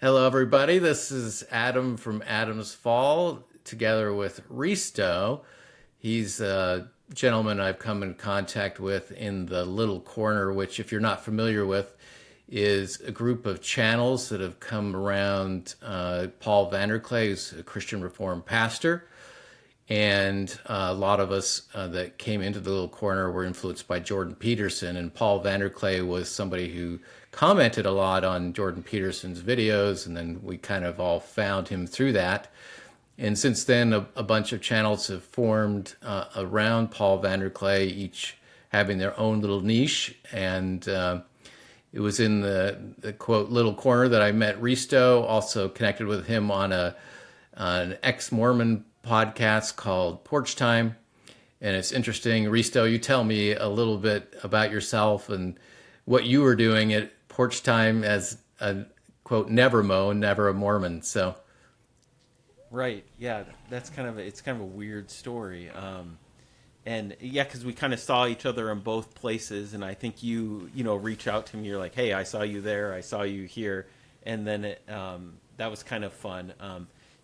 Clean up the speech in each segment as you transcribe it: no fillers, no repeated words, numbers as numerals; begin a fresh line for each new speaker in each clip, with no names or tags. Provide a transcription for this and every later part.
Hello, everybody. This is Adam from Adam's Fall, together with Risto. He's a gentleman I've come in contact with in the Little Corner, which, if you're not familiar with, is a group of channels that have come around Paul Vanderklay, who's a Christian Reformed pastor. And a lot of us that came into the Little Corner were influenced by Jordan Peterson. And Paul Vanderklay was somebody who commented a lot on Jordan Peterson's videos. And then we kind of all found him through that. And since then, a bunch of channels have formed around Paul Vanderklay, each having their own little niche. And it was in the quote Little Corner that I met Risto, also connected with him on an ex-Mormon podcast called Porchtime. And it's interesting. Risto, you tell me a little bit about yourself and what you were doing at Porchtime as a quote never a Mormon. So
Right. Yeah, that's it's kind of a weird story. And yeah, because we kind of saw each other in both places, and I think you reach out to me. You're like, "Hey, I saw you there. I saw you here," and then that was kind of fun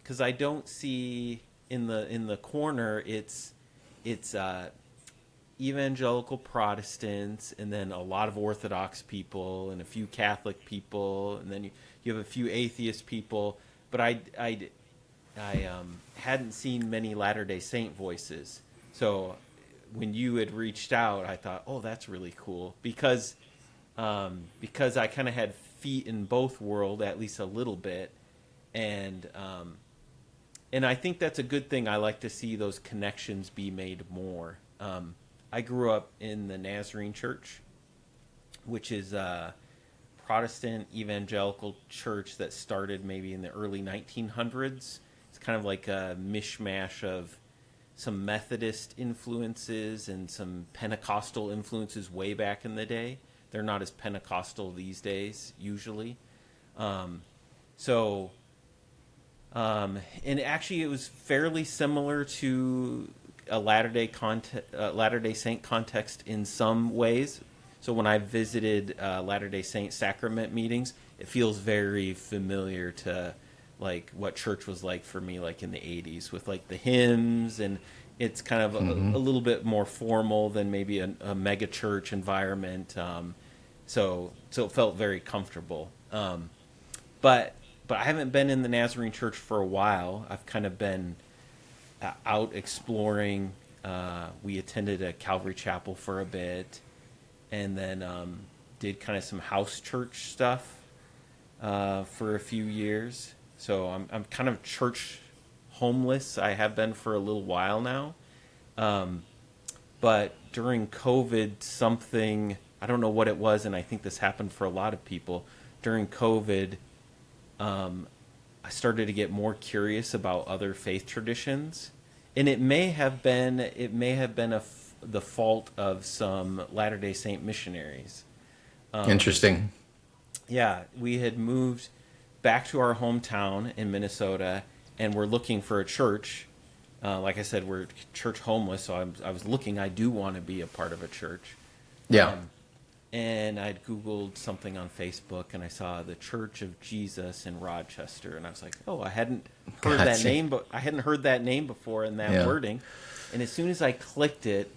because I don't see in the corner it's evangelical Protestants, and then a lot of Orthodox people, and a few Catholic people, and then you have a few atheist people. But I hadn't seen many Latter-day Saint voices. So when you had reached out, I thought, oh, that's really cool because I kind of had feet in both world, at least a little bit, and I think that's a good thing. I like to see those connections be made more. I grew up in the Nazarene Church, which is a Protestant evangelical church that started maybe in the early 1900s. It's kind of like a mishmash of some Methodist influences and some Pentecostal influences way back in the day. They're not as Pentecostal these days, usually. And actually it was fairly similar to a Latter-day Saint context in some ways. So when I visited Latter-day Saint sacrament meetings, it feels very familiar to like what church was like for me, like in the 80s with like the hymns, and it's kind of a little bit more formal than maybe a mega church environment. So it felt very comfortable. But I haven't been in the Nazarene Church for a while. I've kind of been out exploring. We attended a Calvary Chapel for a bit, and then did kind of some house church stuff for a few years. So I'm kind of church homeless. I have been for a little while now. But during COVID, something, I don't know what it was, and I think this happened for a lot of people. During COVID, I started to get more curious about other faith traditions. And it may have been the fault of some Latter-day Saint missionaries.
interesting.
Yeah, we had moved back to our hometown in Minnesota, and we're looking for a church. Like I said, we're church homeless, so I was looking. I do want to be a part of a church.
Yeah.
And I'd Googled something on Facebook, and I saw the Church of Jesus in Rochester, and I was like, "Oh, I hadn't heard that name, but I hadn't heard that name before in that wording." And as soon as I clicked it,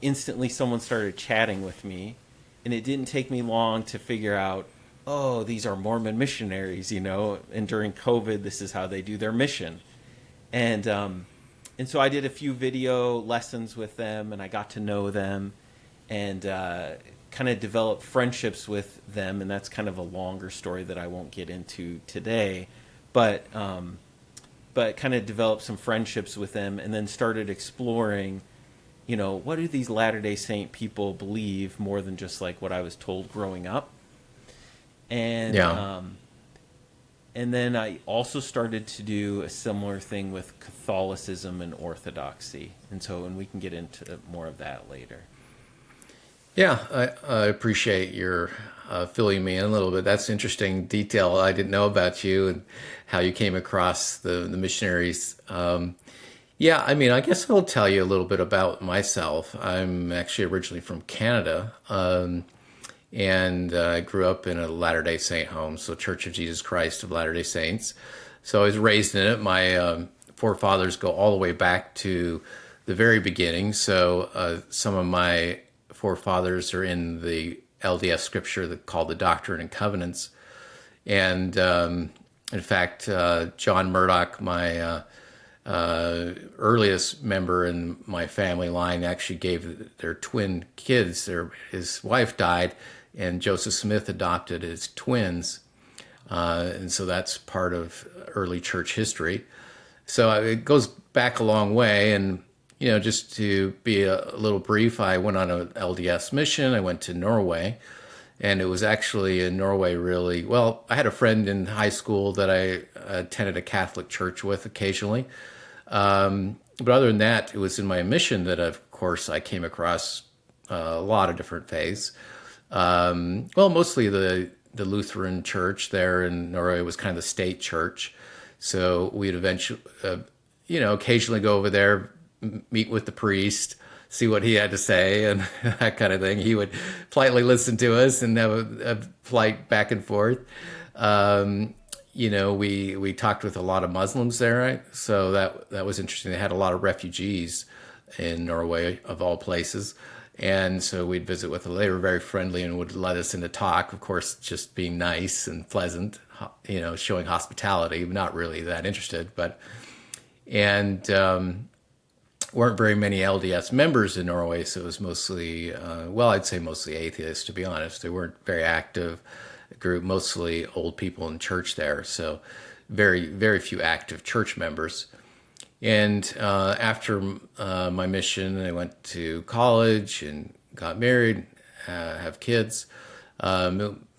instantly someone started chatting with me, and it didn't take me long to figure out, oh, these are Mormon missionaries, and during COVID, this is how they do their mission. And so I did a few video lessons with them, and I got to know them, and kind of developed friendships with them, and that's kind of a longer story that I won't get into today, but kind of developed some friendships with them, and then started exploring, what do these Latter-day Saint people believe more than just like what I was told growing up. And and then I also started to do a similar thing with Catholicism and Orthodoxy, and we can get into more of that later.
Yeah, I appreciate your filling me in a little bit. That's interesting detail I didn't know about you and how you came across the missionaries. Yeah, I mean, I guess I'll tell you a little bit about myself. I'm actually originally from Canada, and I grew up in a Latter-day Saint home, so Church of Jesus Christ of Latter-day Saints. So I was raised in it. My forefathers go all the way back to the very beginning. So some of my forefathers are in the LDS scripture called the Doctrine and Covenants. And in fact, John Murdoch, my earliest member in my family line, actually gave their twin kids. His wife died, and Joseph Smith adopted his twins. And so that's part of early church history. So it goes back a long way. And, just to be a little brief, I went on an LDS mission. I went to Norway. And it was actually in Norway I had a friend in high school that I attended a Catholic church with occasionally. But other than that, it was in my mission that, of course, I came across a lot of different faiths. Mostly the Lutheran church there in Norway was kind of the state church. So we'd eventually, occasionally go over there, meet with the priest, see what he had to say and that kind of thing. He would politely listen to us and have a polite back and forth. We talked with a lot of Muslims there, right? So that was interesting. They had a lot of refugees in Norway, of all places. And so we'd visit with them. They were very friendly and would let us in to talk, of course, just being nice and pleasant, showing hospitality, not really that interested. Weren't very many LDS members in Norway, so it was mostly, I'd say mostly atheists, to be honest. They weren't very active group, mostly old people in church there, so very, very few active church members. And after my mission, I went to college and got married, have kids. At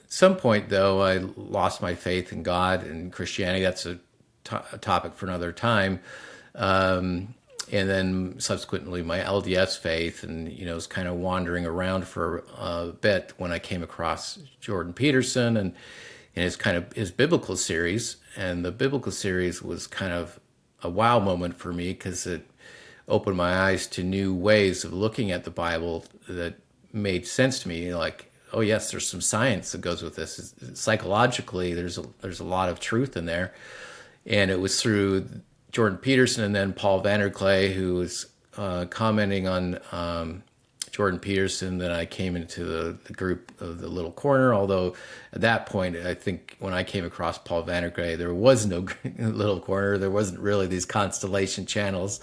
some point, though, I lost my faith in God and Christianity. That's a topic for another time. And then subsequently my LDS faith, and was kind of wandering around for a bit when I came across Jordan Peterson and his biblical series. And the biblical series was kind of a wow moment for me because it opened my eyes to new ways of looking at the Bible that made sense to me. Like, oh yes, there's some science that goes with this. Psychologically, there's a lot of truth in there. And it was through Jordan Peterson and then Paul Vanderklay, who was commenting on Jordan Peterson, that I came into the group of the Little Corner. Although at that point, I think when I came across Paul Vanderklay, there was no Little Corner. There wasn't really these constellation channels.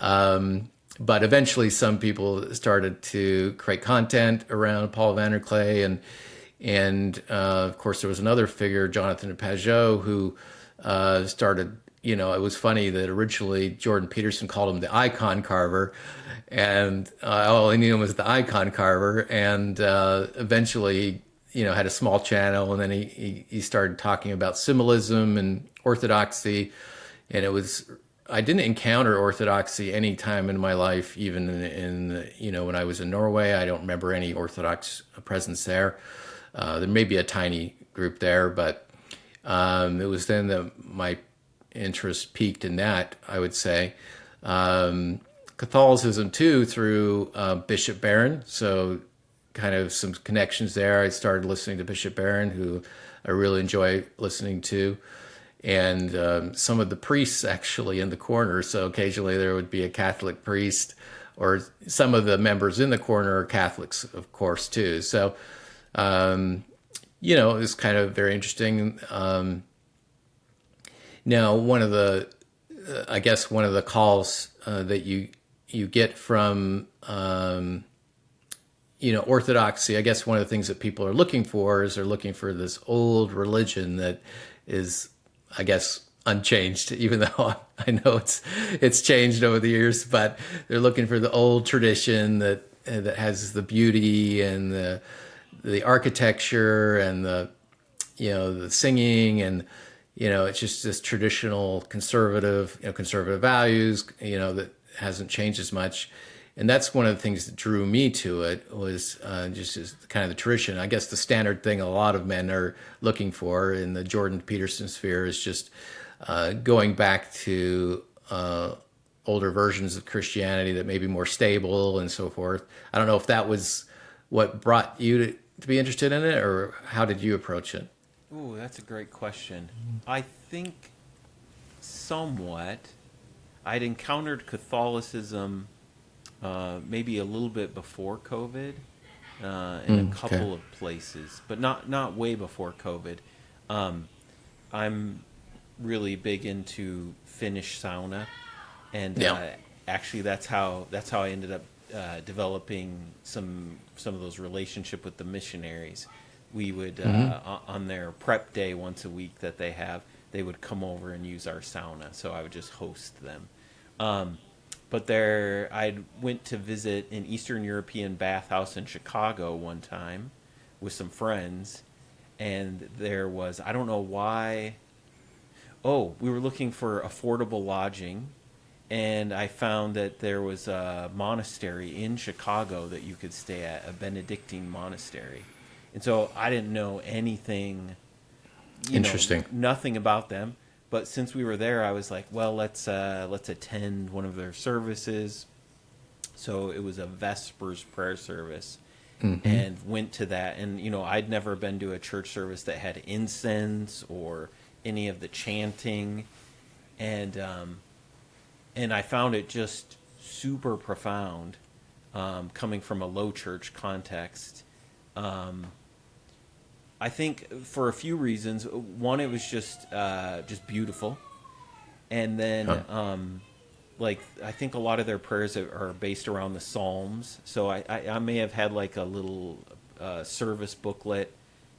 But eventually some people started to create content around Paul Vanderklay. And of course, there was another figure, Jonathan Pageau, who started. It was funny that originally Jordan Peterson called him the icon carver, and all I knew him was the icon carver. And eventually, had a small channel, and then he started talking about symbolism and orthodoxy. And I didn't encounter orthodoxy any time in my life, even in when I was in Norway. I don't remember any Orthodox presence there. There may be a tiny group there, but it was then that my interest peaked in that, I would say. Catholicism too, through Bishop Barron. So kind of some connections there. I started listening to Bishop Barron, who I really enjoy listening to. And some of the priests actually in the corner. So occasionally there would be a Catholic priest, or some of the members in the corner are Catholics, of course, too. So, it was kind of very interesting. Now, one of the calls that you get from, orthodoxy, I guess one of the things that people are looking for is they're looking for this old religion that is, I guess, unchanged, even though I know it's changed over the years, but they're looking for the old tradition that has the beauty and the architecture and the singing, and it's just this traditional conservative values, that hasn't changed as much. And that's one of the things that drew me to it, was just kind of the tradition. I guess the standard thing a lot of men are looking for in the Jordan Peterson sphere is just going back to older versions of Christianity that may be more stable and so forth. I don't know if that was what brought you to be interested in it, or how did you approach it?
Ooh, that's a great question. I think somewhat. I'd encountered Catholicism maybe a little bit before COVID in a couple of places, but not way before COVID. I'm really big into Finnish sauna, and actually that's how I ended up developing some of those relationship with the missionaries. We would on their prep day once a week that they have, they would come over and use our sauna, so I would just host them. But I went to visit an Eastern European bathhouse in Chicago one time with some friends, and there was, I don't know why, we were looking for affordable lodging, and I found that there was a monastery in Chicago that you could stay at, a Benedictine monastery. And so I didn't know anything,
Interesting.
nothing about them. But since we were there, I was like, well, let's attend one of their services. So it was a Vespers prayer service, and went to that. And I'd never been to a church service that had incense or any of the chanting, and I found it just super profound, coming from a low church context. I think for a few reasons. One, it was just beautiful, and then I think a lot of their prayers are based around the Psalms. So I may have had like a little service booklet,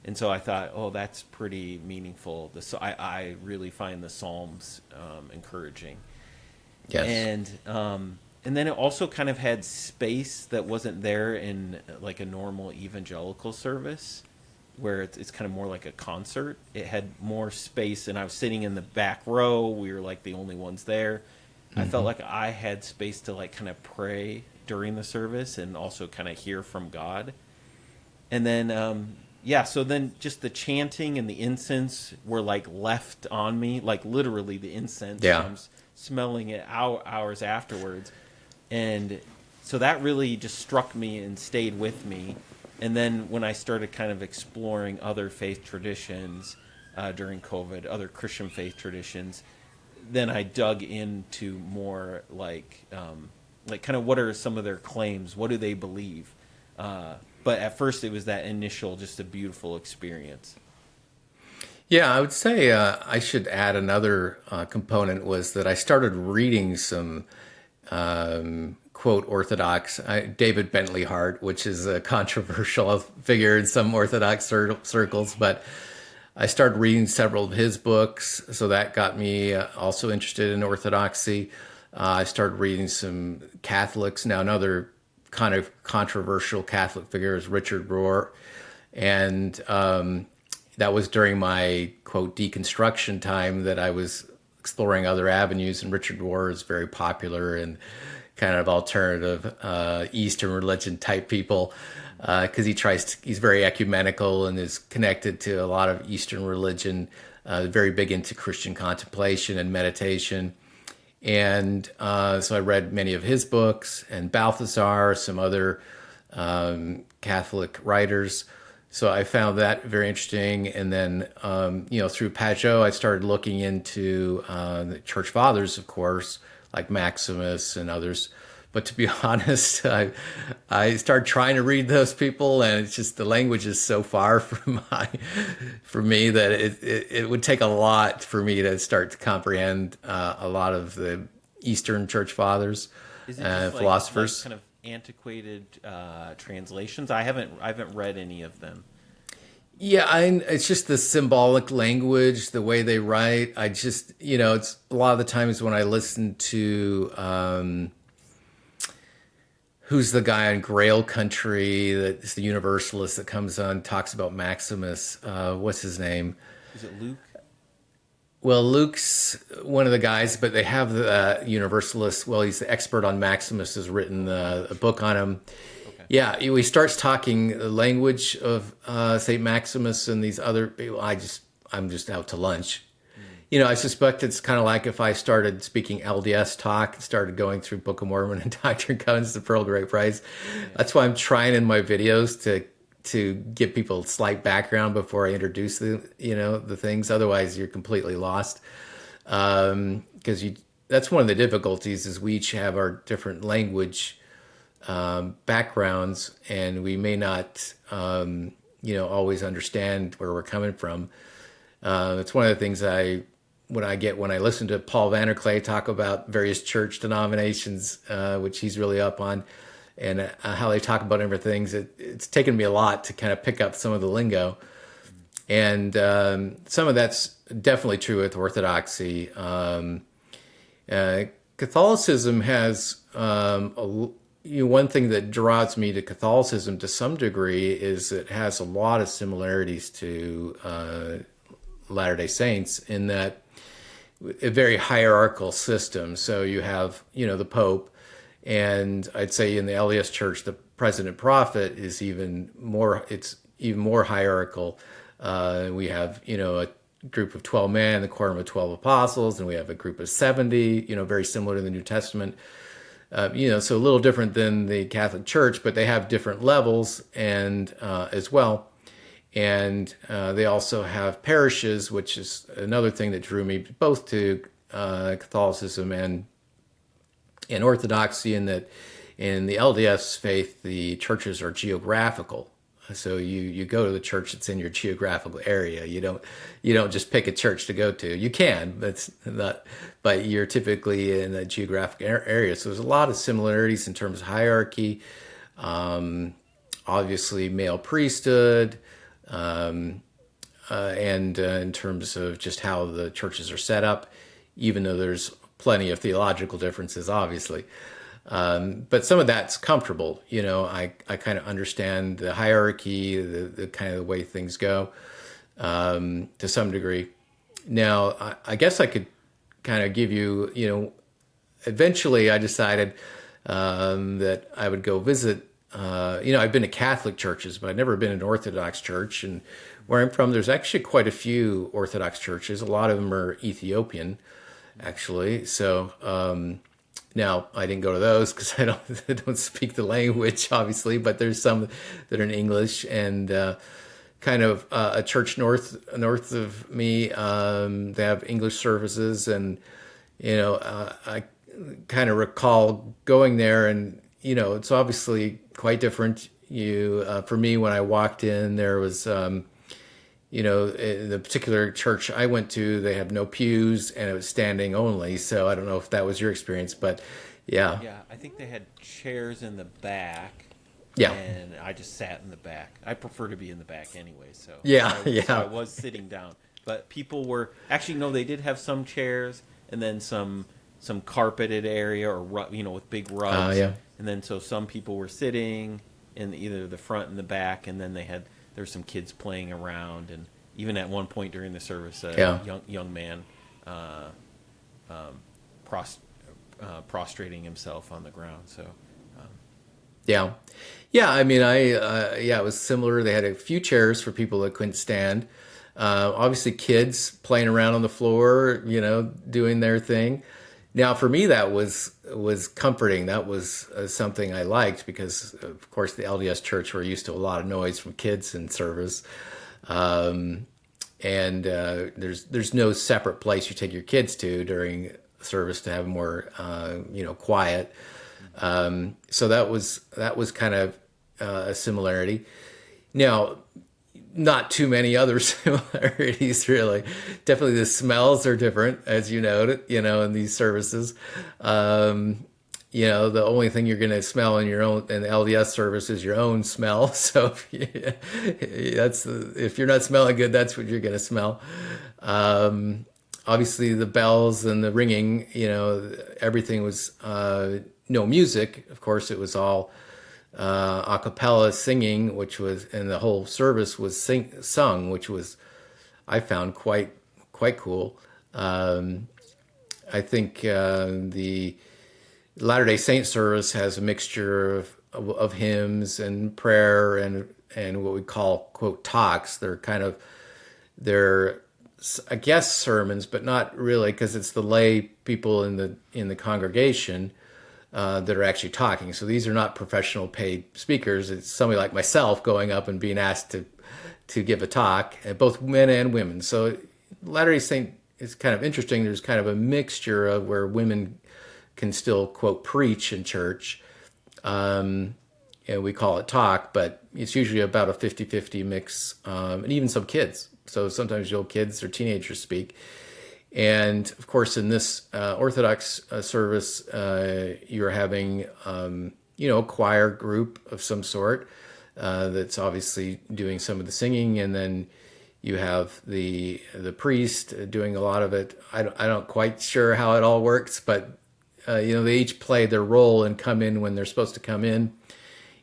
and so I thought, that's pretty meaningful. I really find the Psalms encouraging.
Yes.
And then it also kind of had space that wasn't there in like a normal evangelical service, where it's kind of more like a concert. It had more space, and I was sitting in the back row. We were like the only ones there. I felt like I had space to like kind of pray during the service and also kind of hear from God. And then, so then just the chanting and the incense were like left on me, like literally the incense.
Yeah.
I'm smelling it hours afterwards. And so that really just struck me and stayed with me. And then when I started kind of exploring other faith traditions during COVID, other Christian faith traditions, then I dug into more like kind of what are some of their claims? What do they believe? But at first it was that initial, just a beautiful experience.
Yeah, I would say I should add another component was that I started reading some quote Orthodox, David Bentley Hart, which is a controversial figure in some Orthodox circles, but I started reading several of his books, so that got me also interested in Orthodoxy. I started reading some Catholics. Now, another kind of controversial Catholic figure is Richard Rohr, and that was during my quote deconstruction time that I was exploring other avenues, and Richard Rohr is very popular and kind of alternative Eastern religion type people, because he's very ecumenical and is connected to a lot of Eastern religion, very big into Christian contemplation and meditation. And so I read many of his books, and Balthasar, some other Catholic writers. So I found that very interesting. And then, through Pajot, I started looking into the church fathers, of course, like Maximus and others. But to be honest, I started trying to read those people, and it's just the language is so far for me that it would take a lot for me to start to comprehend a lot of the Eastern church fathers,
Is it just
philosophers.
Like kind of antiquated translations? I haven't read any of them.
Yeah, it's just the symbolic language, the way they write. I just, it's a lot of the times when I listen to, who's the guy on Grail Country, that's the Universalist that comes on, talks about Maximus. What's his name?
Is it Luke?
Well, Luke's one of the guys, but they have the Universalist. Well, he's the expert on Maximus, has written a book on him. Yeah, he starts talking the language of St. Maximus and these other people. I'm just out to lunch. I suspect it's kind of like if I started speaking LDS talk, started going through Book of Mormon and Doctrine and Covenants, the Pearl of Great Price. Yeah. That's why I'm trying in my videos to to give people a slight background before I introduce the things. Otherwise, you're completely lost. Because that's one of the difficulties is we each have our different language backgrounds, and we may not always understand where we're coming from. It's one of the things when I listen to Paul Vanderklay talk about various church denominations, which he's really up on, and how they talk about different things. It's taken me a lot to kind of pick up some of the lingo, and some of that's definitely true with Orthodoxy. Catholicism has one thing that draws me to Catholicism to some degree is it has a lot of similarities to Latter-day Saints in that a very hierarchical system. So you have, the Pope, and I'd say in the LDS Church, the President Prophet is even more hierarchical. We have, a group of 12 men, the quorum of 12 apostles, and we have a group of 70, very similar to the New Testament. So a little different than the Catholic Church, but they have different levels and as well. And they also have parishes, which is another thing that drew me both to Catholicism and Orthodoxy, in that in the LDS faith, the churches are geographical. So you go to the church that's in your geographical area. You don't just pick a church to go to. You can, but you're typically in a geographic area. So there's a lot of similarities in terms of hierarchy. Obviously, male priesthood, and in terms of just how the churches are set up, even though there's plenty of theological differences, obviously. But some of that's comfortable. I kind of understand the hierarchy, the kind of the way things go, to some degree. Now, I guess I could kind of give you, eventually I decided that I would go visit. I've been to Catholic churches, but I've never been in an Orthodox church. And where I'm from, there's actually quite a few Orthodox churches. A lot of them are Ethiopian, actually. So, now, I didn't go to those because I don't speak the language, obviously, but there's some that are in English, and kind of a church north of me, they have English services, and I kind of recall going there, and it's obviously quite different. For me, when I walked in, there was in the particular church I went to, they have no pews and it was standing only. So I don't know if that was your experience, but yeah.
Yeah, I think they had chairs in the back.
Yeah.
And I just sat in the back. I prefer to be in the back anyway. So
yeah.
So I was sitting down. But people were, actually, no, they did have some chairs and then some carpeted area or, with big rugs.
Yeah.
And then so some people were sitting in either the front and the back, and then there's some kids playing around, and even at one point during the service, a young man prostrating himself on the ground. So,
yeah. I mean, it was similar. They had a few chairs for people that couldn't stand. Obviously, kids playing around on the floor, doing their thing. Now, for me, that was comforting. That was something I liked because, of course, the LDS Church, we're used to a lot of noise from kids in service, and there's no separate place you take your kids to during service to have more, quiet. So that was kind of a similarity. Now, not too many other similarities, really. Definitely the smells are different, as you noted, in these services. The only thing you're going to smell in the LDS service is your own smell. So if you're not smelling good, that's what you're going to smell. Obviously the bells and the ringing, everything was, no music. Of course, it was all a cappella singing, and the whole service was sung, which was, I found quite cool. I think the Latter-day Saint service has a mixture of hymns and prayer and what we call, quote, talks. They're I guess sermons, but not really, because it's the lay people in the congregation. that are actually talking. So these are not professional paid speakers. It's somebody like myself going up and being asked to give a talk, both men and women. So Latter-day Saint is kind of interesting. There's kind of a mixture of where women can still, quote, preach in church. And we call it talk, but it's usually about a 50-50 mix, and even some kids. So sometimes kids or teenagers speak. And of course, in this Orthodox service, you're having, a choir group of some sort that's obviously doing some of the singing, and then you have the priest doing a lot of it. I don't quite sure how it all works, but they each play their role and come in when they're supposed to come in.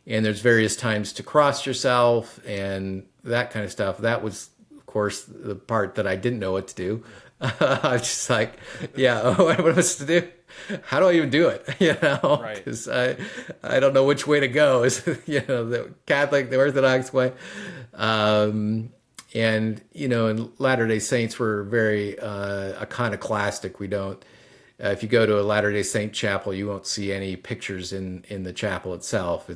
And there's various times to cross yourself and that kind of stuff. That was, of course, the part that I didn't know what to do. I was just like, what am I supposed to do? How do I even do it? Because I don't know which way to go. Is the Catholic, the Orthodox way, and in Latter-day Saints we're very iconoclastic. We don't. If you go to a Latter-day Saint chapel, you won't see any pictures in the chapel itself.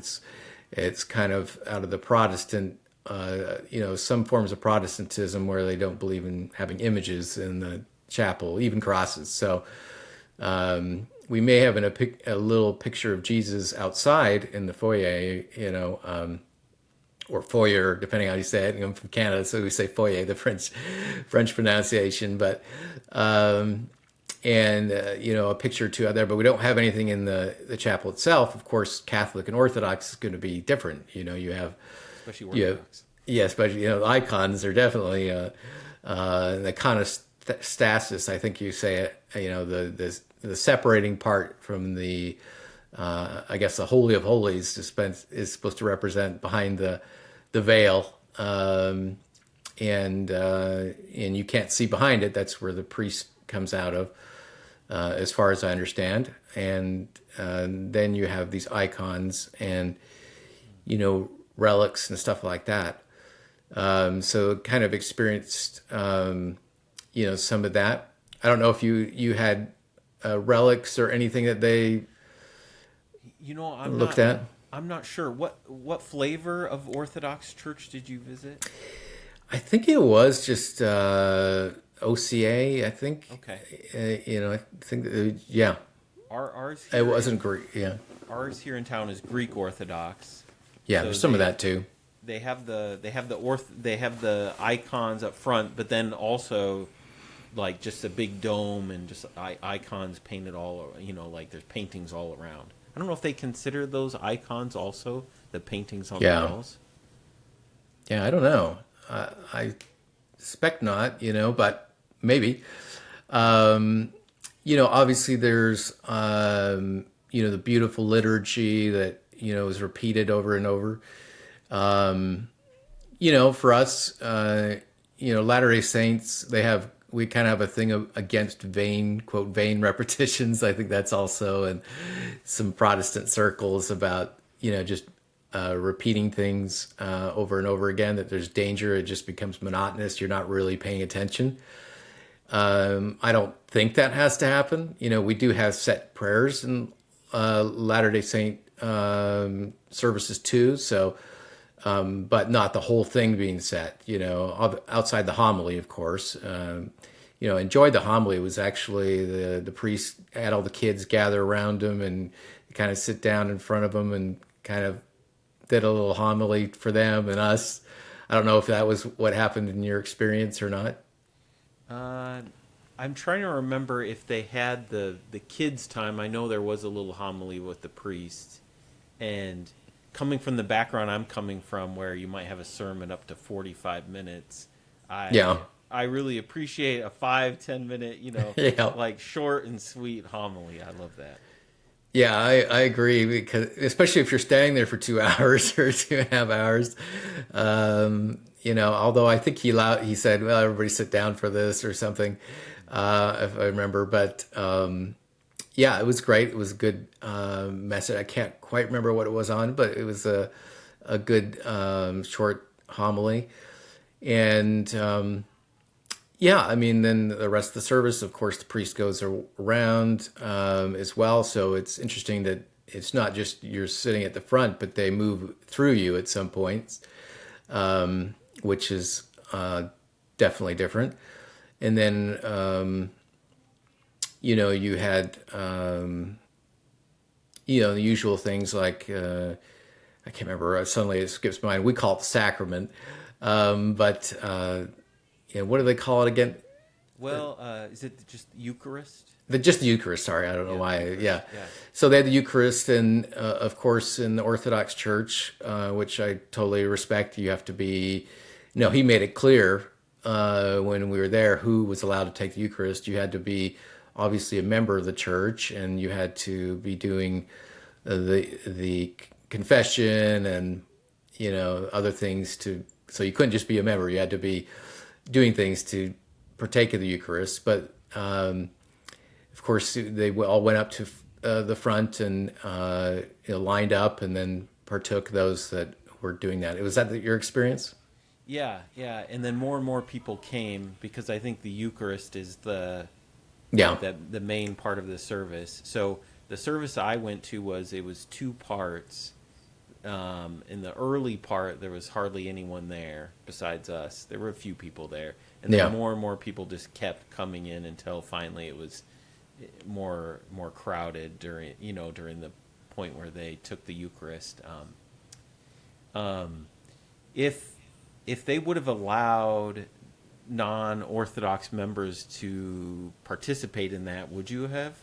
It's kind of out of the Protestant. Some forms of Protestantism where they don't believe in having images in the chapel, even crosses. So we may have a little picture of Jesus outside in the foyer, or foyer, depending on how you say it. I'm from Canada, so we say foyer, the French pronunciation. But a picture or two out there, but we don't have anything in the chapel itself. Of course, Catholic and Orthodox is going to be different. You have.
Especially Orthodox.
Especially, the icons are definitely the iconostasis, I think you say it, the separating part from the, the Holy of Holies is supposed to represent behind the veil. And you can't see behind it. That's where the priest comes out of, as far as I understand. And then you have these icons and, relics and stuff like that. So kind of experienced, some of that. I don't know if you had relics or anything that they looked at.
I'm not sure. What flavor of Orthodox church did you visit?
I think it was just OCA. I think.
Okay.
I think yeah.
Ours.
It wasn't Greek. Yeah.
Ours here in town is Greek Orthodox.
Yeah, so there's some of that too.
They have the icons up front, but then also like just a big dome and just icons painted all, like there's paintings all around. I don't know if they consider those icons also the paintings on the walls.
Yeah, I don't know. I suspect not, but maybe. Obviously there's the beautiful liturgy that is repeated over and over. For us, Latter-day Saints, we kind of have a thing against vain, quote, vain repetitions. I think that's also in some Protestant circles about, just repeating things over and over again, that there's danger. It just becomes monotonous. You're not really paying attention. I don't think that has to happen. We do have set prayers in Latter-day Saint services too, so but not the whole thing being set, outside the homily, of course. Enjoyed the homily. It was actually the priest had all the kids gather around him and kind of sit down in front of him and kind of did a little homily for them and us. I don't know if that was what happened in your experience or not.
I'm trying to remember if they had the kids' time. I know there was a little homily with the priest. And coming from the background I'm coming from, where you might have a sermon up to 45 minutes, I really appreciate a 5-10 minute, like short and sweet homily. I love that.
Yeah, I agree, because especially if you're staying there for 2 hours or 2.5 hours, although I think he said, well, everybody sit down for this or something, if I remember, but yeah, it was great. It was a good message. I can't quite remember what it was on, but it was a good short homily. And, yeah, I mean, then the rest of the service, of course, the priest goes around as well. So it's interesting that it's not just you're sitting at the front, but they move through you at some points, which is definitely different. And then, you had, the usual things like, I can't remember, suddenly it skips my mind. We call it the sacrament. But what do they call it again?
Well, is it just Eucharist?
Just the Eucharist, sorry. I don't know why.
Eucharist,
yeah.
yeah.
So they had the Eucharist, and of course, in the Orthodox Church, which I totally respect, you have to be, he made it clear when we were there who was allowed to take the Eucharist. You had to be obviously a member of the church, and you had to be doing the confession and, other things so you couldn't just be a member. You had to be doing things to partake of the Eucharist. But of course, they all went up to the front and lined up, and then partook those that were doing that. Was that your experience?
Yeah, and then more and more people came, because I think the Eucharist is the main part of the service. So the service I went to was 2 parts. In the early part, there was hardly anyone there besides us. There were a few people there, and then more and more people just kept coming in until finally it was more crowded during the point where they took the Eucharist. If they would have allowed non-Orthodox members to participate in that, would you have?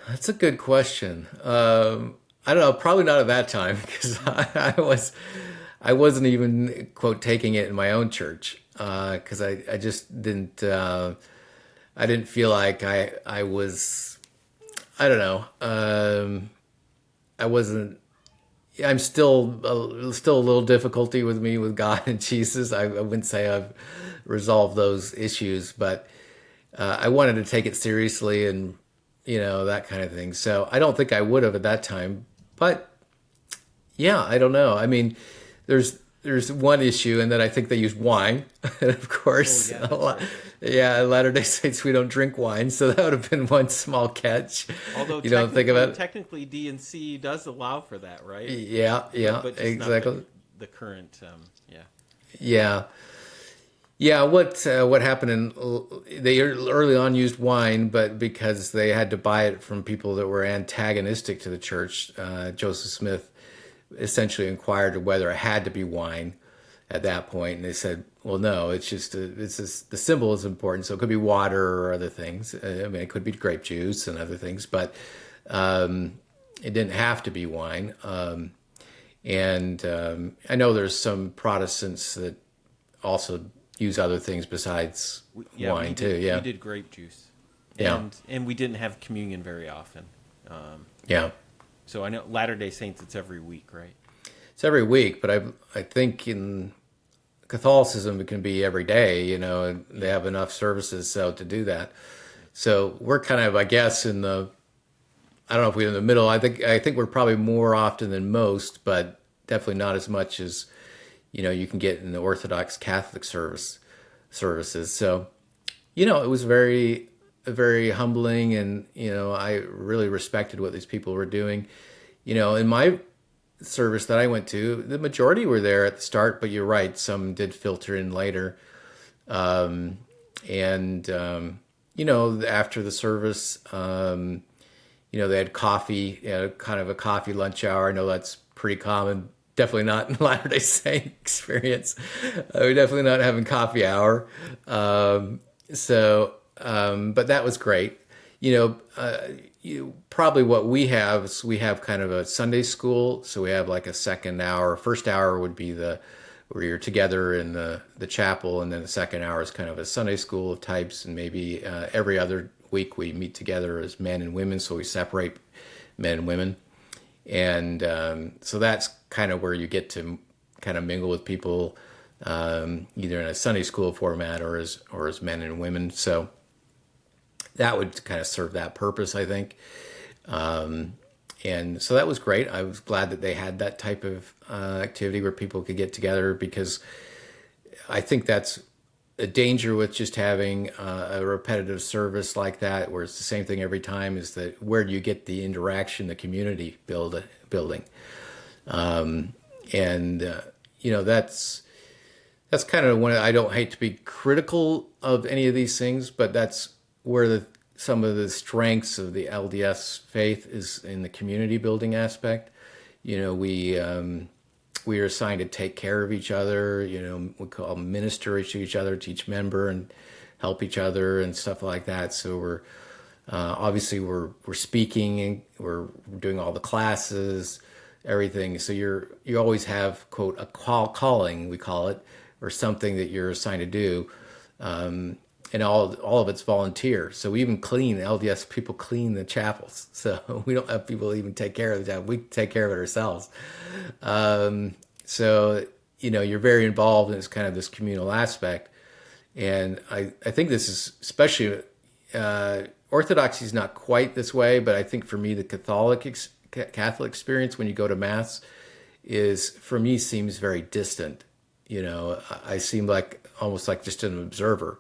That's a good question. I don't know. Probably not at that time, because I wasn't even, quote, taking it in my own church, because I just didn't. I didn't feel like I was. I don't know. I wasn't. I'm still a little difficulty with me with God and Jesus. I wouldn't say I've resolved those issues, but I wanted to take it seriously and that kind of thing. So I don't think I would have at that time, but yeah, I don't know. I mean, there's one issue, and that I think they use wine, of course.
Oh,
yeah, Latter-day Saints, we don't drink wine, so that would have been one small catch.
Although
you don't think about it.
Technically, D&C does allow for that, right?
Yeah, but exactly.
Not the current,
Yeah, what happened they early on used wine, but because they had to buy it from people that were antagonistic to the church, Joseph Smith essentially inquired whether it had to be wine at that point, and they said, well, no, it's just the symbol is important, so it could be water or other things. I mean, it could be grape juice and other things, but it didn't have to be wine. And I know there's some Protestants that also use other things besides wine too. Yeah,
we did grape juice.
Yeah,
and we didn't have communion very often. So I know Latter-day Saints, it's every week, right?
It's every week, but I think in Catholicism it can be every day. And they have enough services to do that. So we're kind of, I guess, I don't know if we're in the middle. I think we're probably more often than most, but definitely not as much as you can get in the Orthodox Catholic services. So, it was very, very humbling, and, I really respected what these people were doing. In my service that I went to, the majority were there at the start, but you're right, some did filter in later. After the service, they had coffee, kind of a coffee lunch hour. I know that's pretty common. Definitely not in Latter-day Saint experience. We're definitely not having coffee hour. But that was great. Probably what we have is we have kind of a Sunday school. So we have like a second hour. First hour would be where you're together in the chapel, and then the second hour is kind of a Sunday school of types. And maybe every other week we meet together as men and women. So we separate men and women. And so that's kind of where you get to kind of mingle with people, either in a Sunday school format or as men and women. So that would kind of serve that purpose, I think. And so that was great. I was glad that they had that type of activity where people could get together, because I think that's a danger with just having a repetitive service like that, where it's the same thing every time. Is that where do you get the interaction, the community building, and that's kind of when I don't hate to be critical of any of these things, but that's where some of the strengths of the LDS faith is in the community building aspect. We are assigned to take care of each other. We call minister to each other, to each member, and help each other and stuff like that. So we're obviously we're speaking and we're doing all the classes, everything. So you always have, quote, a calling, we call it, or something that you're assigned to do. And all of it's volunteer. So we even clean, LDS people clean the chapels. So we don't have people even take care of the chapel. We take care of it ourselves. So you're very involved in this kind of this communal aspect. And I think this is especially, Orthodoxy is not quite this way, but I think for me, the Catholic experience when you go to Mass for me, seems very distant. I seem almost like just an observer.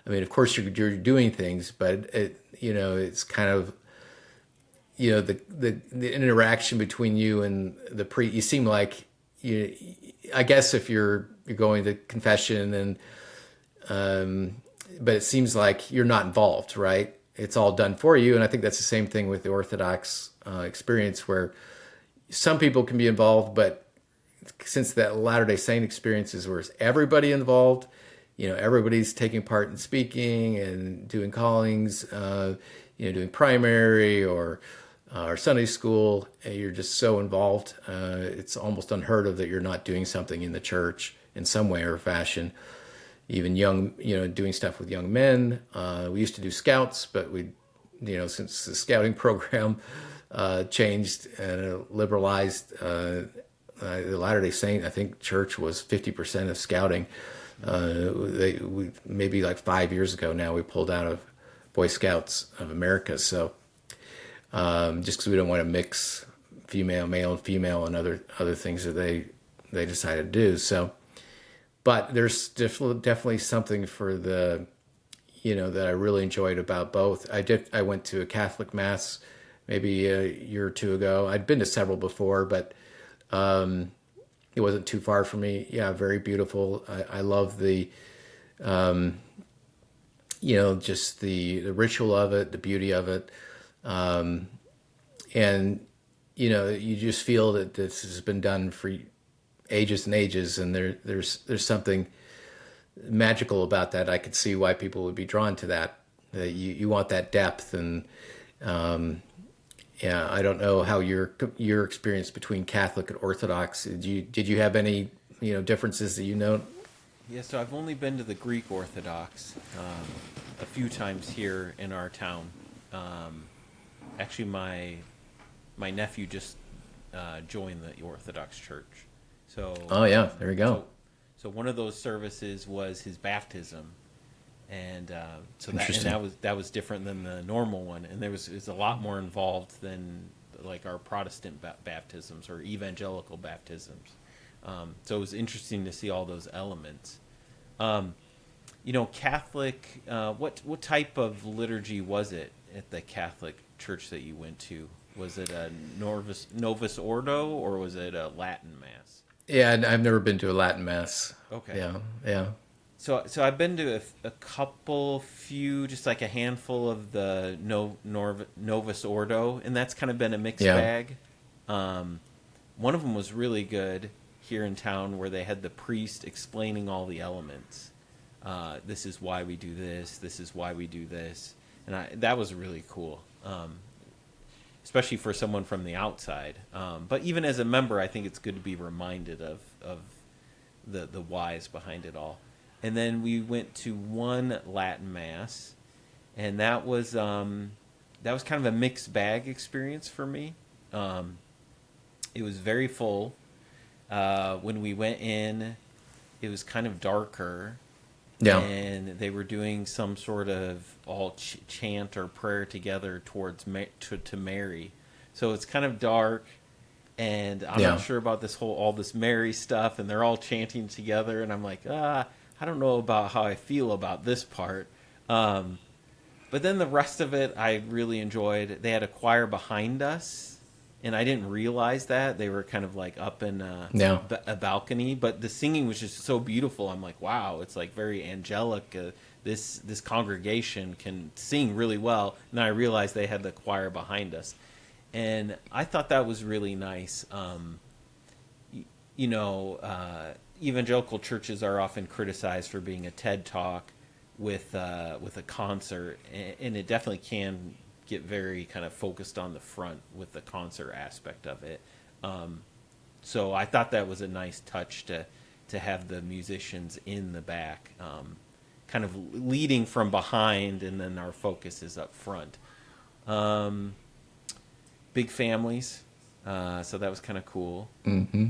I mean, of course you're doing things, but it's kind of, the interaction between you and the priest. You seem like I guess if you're going to confession but it seems like you're not involved, right? It's all done for you. And I think that's the same thing with the Orthodox experience, where some people can be involved, but since that Latter-day Saint experience is where it's everybody involved, everybody's taking part in speaking and doing callings, doing primary or Sunday school, and you're just so involved. It's almost unheard of that you're not doing something in the church in some way or fashion. Even doing stuff with young men. We used to do scouts, but since the scouting program changed and liberalized, the Latter-day Saint, I think, church was 50% of scouting. Maybe like 5 years ago now, we pulled out of Boy Scouts of America. So just because we don't want to mix male and female and other things that they decided to do. So, but there's definitely something for that I really enjoyed about both. I went to a Catholic Mass maybe a year or two ago. I'd been to several before, but it wasn't too far from me. Yeah, very beautiful. I love the, just the ritual of it, the beauty of it. And, you just feel that this has been done for ages and ages. And there's something magical about that. I could see why people would be drawn to that. You want that depth. And, yeah, I don't know how your experience between Catholic and Orthodox. Did you have any differences that you know?
Yeah, so I've only been to the Greek Orthodox a few times here in our town. Actually, my nephew just joined the Orthodox Church. So
oh yeah, there we go.
So one of those services was his baptism. And that was different than the normal one, and it's a lot more involved than like our Protestant baptisms or evangelical baptisms. So it was interesting to see all those elements. Catholic. What type of liturgy was it at the Catholic church that you went to? Was it a Novus Ordo or was it a Latin Mass?
Yeah, I've never been to a Latin Mass.
Okay.
Yeah.
So I've been to a few, just like a handful of the Novus Ordo, and that's kind of been a mixed bag. One of them was really good here in town, where they had the priest explaining all the elements. This is why we do this. This is why we do this, and that was really cool, especially for someone from the outside. But even as a member, I think it's good to be reminded of the whys behind it all. And then we went to one Latin Mass, and that was kind of a mixed bag experience for me. It was very full. When we went in, it was kind of darker. Yeah. And they were doing some sort of all chant or prayer together towards to Mary. So it's kind of dark, and I'm not sure about all this Mary stuff, and they're all chanting together, and I'm like, I don't know about how I feel about this part. But then the rest of it I really enjoyed. They had a choir behind us, and I didn't realize that. They were kind of like up in a balcony, but the singing was just so beautiful. I'm like, wow, it's like very angelic. This congregation can sing really well. And then I realized they had the choir behind us. And I thought that was really nice. Evangelical churches are often criticized for being a TED Talk with a concert, and it definitely can get very kind of focused on the front with the concert aspect of it. So I thought that was a nice touch to have the musicians in the back, kind of leading from behind, and then our focus is up front. Big families, so that was kind of cool.
Mm-hmm.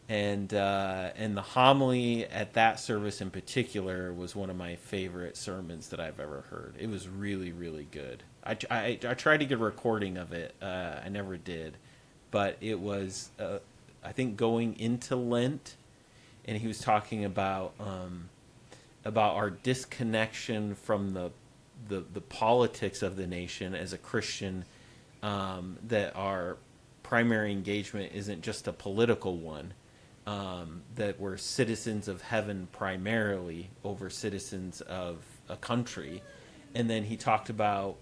And the homily at that service in particular was one of my favorite sermons that I've ever heard. It was really, really good. I tried to get a recording of it. I never did, but it was I think going into Lent, and he was talking about our disconnection from the politics of the nation as a Christian. That our primary engagement isn't just a political one, that we're citizens of heaven primarily over citizens of a country. And then he talked about,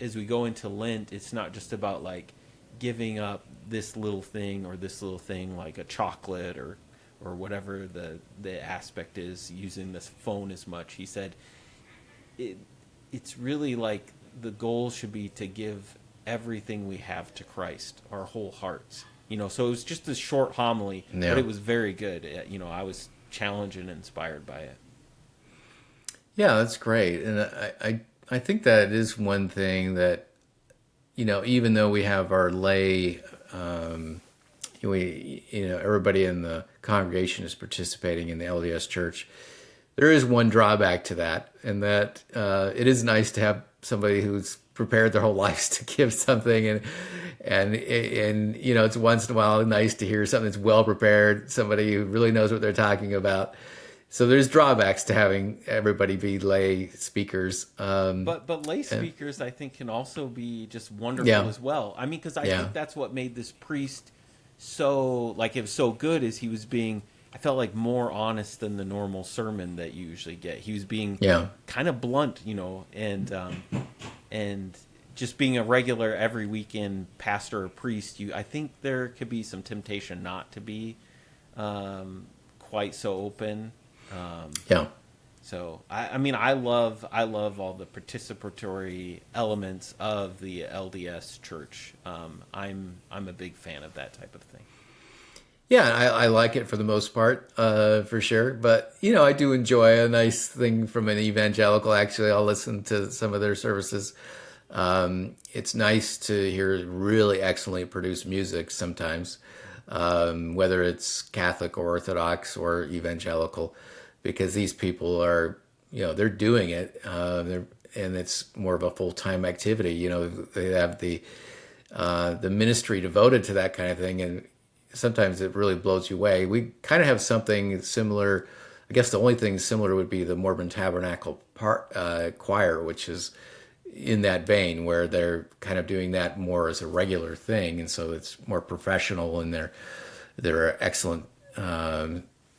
as we go into Lent, it's not just about like giving up this little thing or this little thing like a chocolate or whatever the aspect is, using this phone as much. He said it's really like the goal should be to give everything we have to Christ, our whole hearts. So it was just this short homily, but it was very good. I was challenged and inspired by it.
Yeah, that's great. And I think that is one thing that, even though we have our lay, everybody in the congregation is participating in the LDS church, there is one drawback to that, and that it is nice to have somebody who's prepared their whole lives to give something, and it's once in a while nice to hear something that's well prepared, somebody who really knows what they're talking about. So there's drawbacks to having everybody be lay speakers.
But lay speakers, I think, can also be just wonderful as well. I mean, because I think that's what made this priest so, it was so good, is he was being, I felt like, more honest than the normal sermon that you usually get. He was being kind of blunt, and just being a regular every weekend pastor or priest, I think there could be some temptation not to be quite so open. So I love all the participatory elements of the LDS church. I'm a big fan of that type of thing.
Yeah, I like it for the most part, for sure. But, I do enjoy a nice thing from an evangelical. Actually, I'll listen to some of their services. It's nice to hear really excellently produced music sometimes, whether it's Catholic or Orthodox or evangelical, because these people are, they're doing it, and it's more of a full-time activity. They have the ministry devoted to that kind of thing, and sometimes it really blows you away. We kind of have something similar. I guess the only thing similar would be the Mormon Tabernacle choir, which is in that vein, where they're kind of doing that more as a regular thing, and so it's more professional, and they're excellent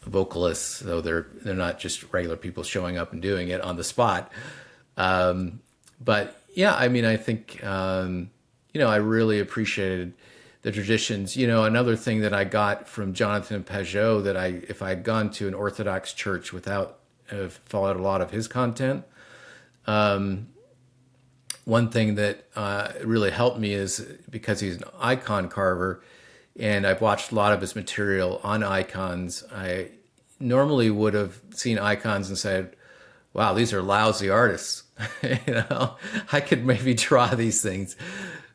vocalists, though they're not just regular people showing up and doing it on the spot. But yeah, I think I really appreciated the traditions. Another thing that I got from Jonathan Pajot, that if I had gone to an Orthodox church without followed a lot of his content, one thing that really helped me is because he's an icon carver, and I've watched a lot of his material on icons. I normally would have seen icons and said, wow, these are lousy artists. I could maybe draw these things.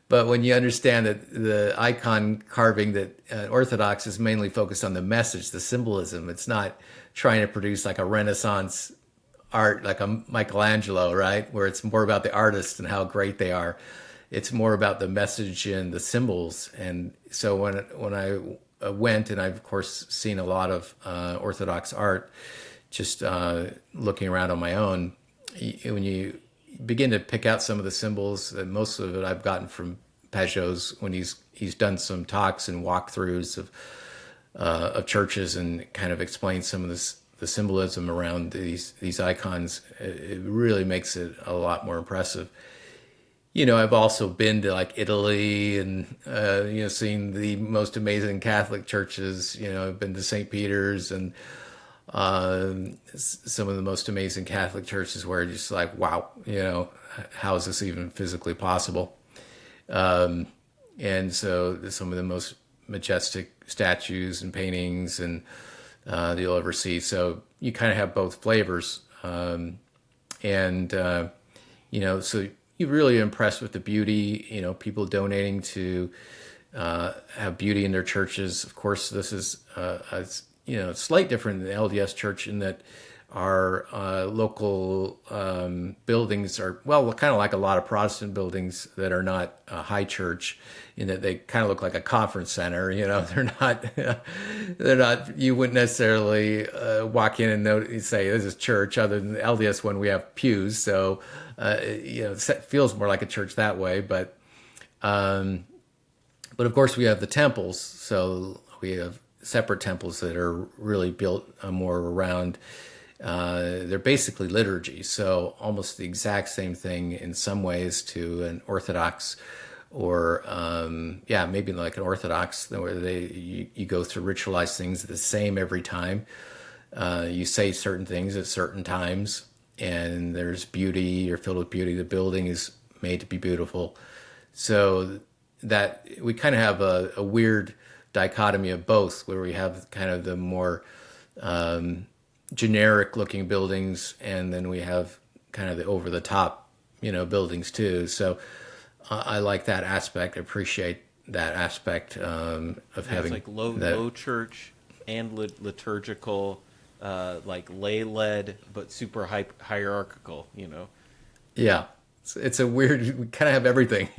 But when you understand that the icon carving that Orthodox is mainly focused on the message, the symbolism, it's not trying to produce like a Renaissance art like a Michelangelo, right? Where it's more about the artist and how great they are. it's more about the message and the symbols. And so when I went, and I've of course seen a lot of Orthodox art, just looking around on my own, when you begin to pick out some of the symbols, and most of it I've gotten from Pajot's when he's done some talks and walkthroughs of churches and kind of explained some of the symbolism around these icons. It really makes it a lot more impressive. I've also been to like Italy and seen the most amazing Catholic churches. I've been to St. Peter's and some of the most amazing Catholic churches where you're just like, wow, how is this even physically possible? And so some of the most majestic statues and paintings and that you'll ever see. So you kind of have both flavors. So you're really impressed with the beauty, people donating to have beauty in their churches. Of course, this is slight different than the LDS church in that our local buildings are, well, kind of like a lot of Protestant buildings that are not a high church, in that they kind of look like a conference center. They're not. You wouldn't necessarily walk in and say this is church. Other than the LDS one, we have pews, so it feels more like a church that way. But of course, we have the temples, so we have separate temples that are really built more around. They're basically liturgy, so almost the exact same thing in some ways to an Orthodox, or maybe like an Orthodox, where you go through ritualized things the same every time. You say certain things at certain times, and there's beauty. You're filled with beauty. The building is made to be beautiful, so that we kind of have a weird dichotomy of both, where we have kind of the more generic looking buildings, and then we have kind of the over the top buildings too. So I like that aspect. I appreciate that aspect of having
like low church and liturgical, like lay led but super hierarchical.
Yeah, it's a weird. We kind of have everything.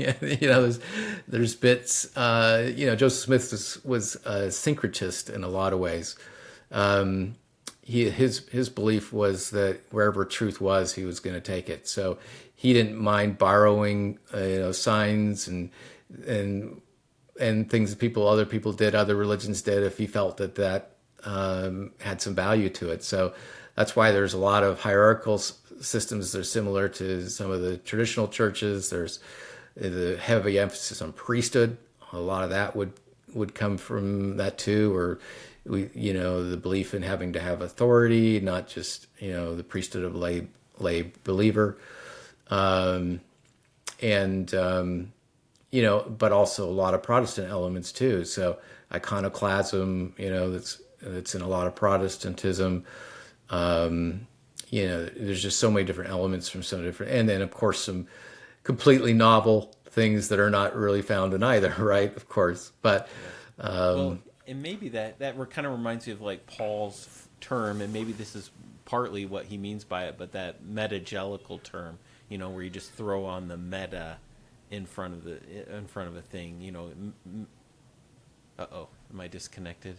There's bits. Joseph Smith was a syncretist in a lot of ways. His belief was that wherever truth was, he was going to take it. So he didn't mind borrowing, signs and things that other people did, other religions did, if he felt that had some value to it. So that's why there's a lot of hierarchical systems that are similar to some of the traditional churches. There's the heavy emphasis on priesthood. A lot of that would come from that too, or the belief in having to have authority, not just the priesthood of lay believer, but also a lot of Protestant elements too. So iconoclasm, that's in a lot of Protestantism. There's just so many different elements from some different, and then of course some completely novel things that are not really found in either, right? Of course, but.
And maybe that kind of reminds me of like Paul's term, and maybe this is partly what he means by it, but that metagelical term, where you just throw on the meta in front of a thing, am I disconnected?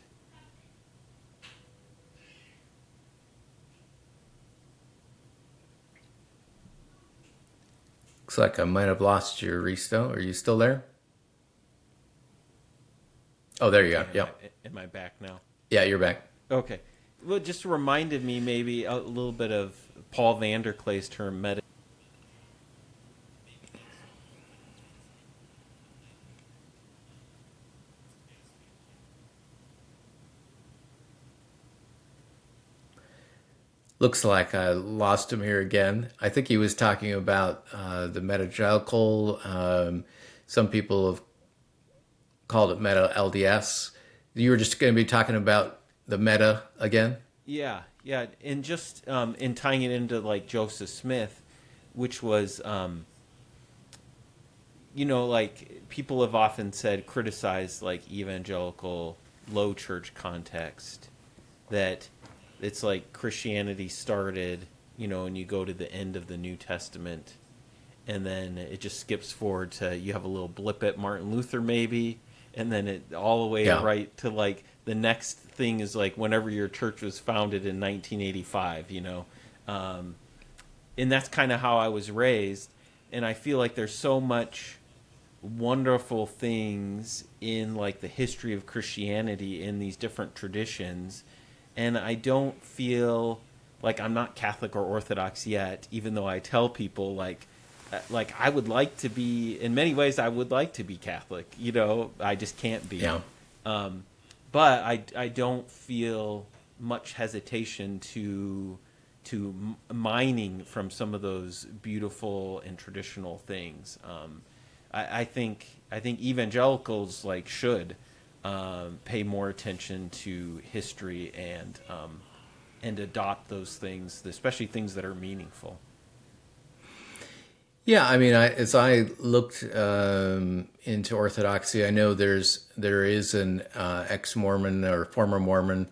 Looks like I might have lost you, Risto. Are you still there? Oh, there you go. Yeah.
Am I back now?
Yeah, you're back.
Okay. Well, it just reminded me maybe a little bit of Paul Vanderklay's term meta.
Looks like I lost him here again. I think he was talking about the metagelical. Some people have called it meta LDS. You were just going to be talking about the meta again?
Yeah. And just in tying it into like Joseph Smith, which was, like people have often criticized like evangelical low church context, that it's like Christianity started, and you go to the end of the New Testament, and then it just skips forward to, you have a little blip at Martin Luther maybe, and then it all the way right to like the next thing is like whenever your church was founded in 1985, and that's kind of how I was raised. And I feel like there's so much wonderful things in like the history of Christianity in these different traditions, and I don't feel like I'm not Catholic or Orthodox yet, even though I tell people like I would like to be, in many ways I would like to be Catholic, I just can't be. But I don't feel much hesitation to mining from some of those beautiful and traditional things. I think evangelicals like should pay more attention to history and adopt those things, especially things that are meaningful.
Yeah, I mean, as I looked into Orthodoxy, I know there is an ex-Mormon or former Mormon.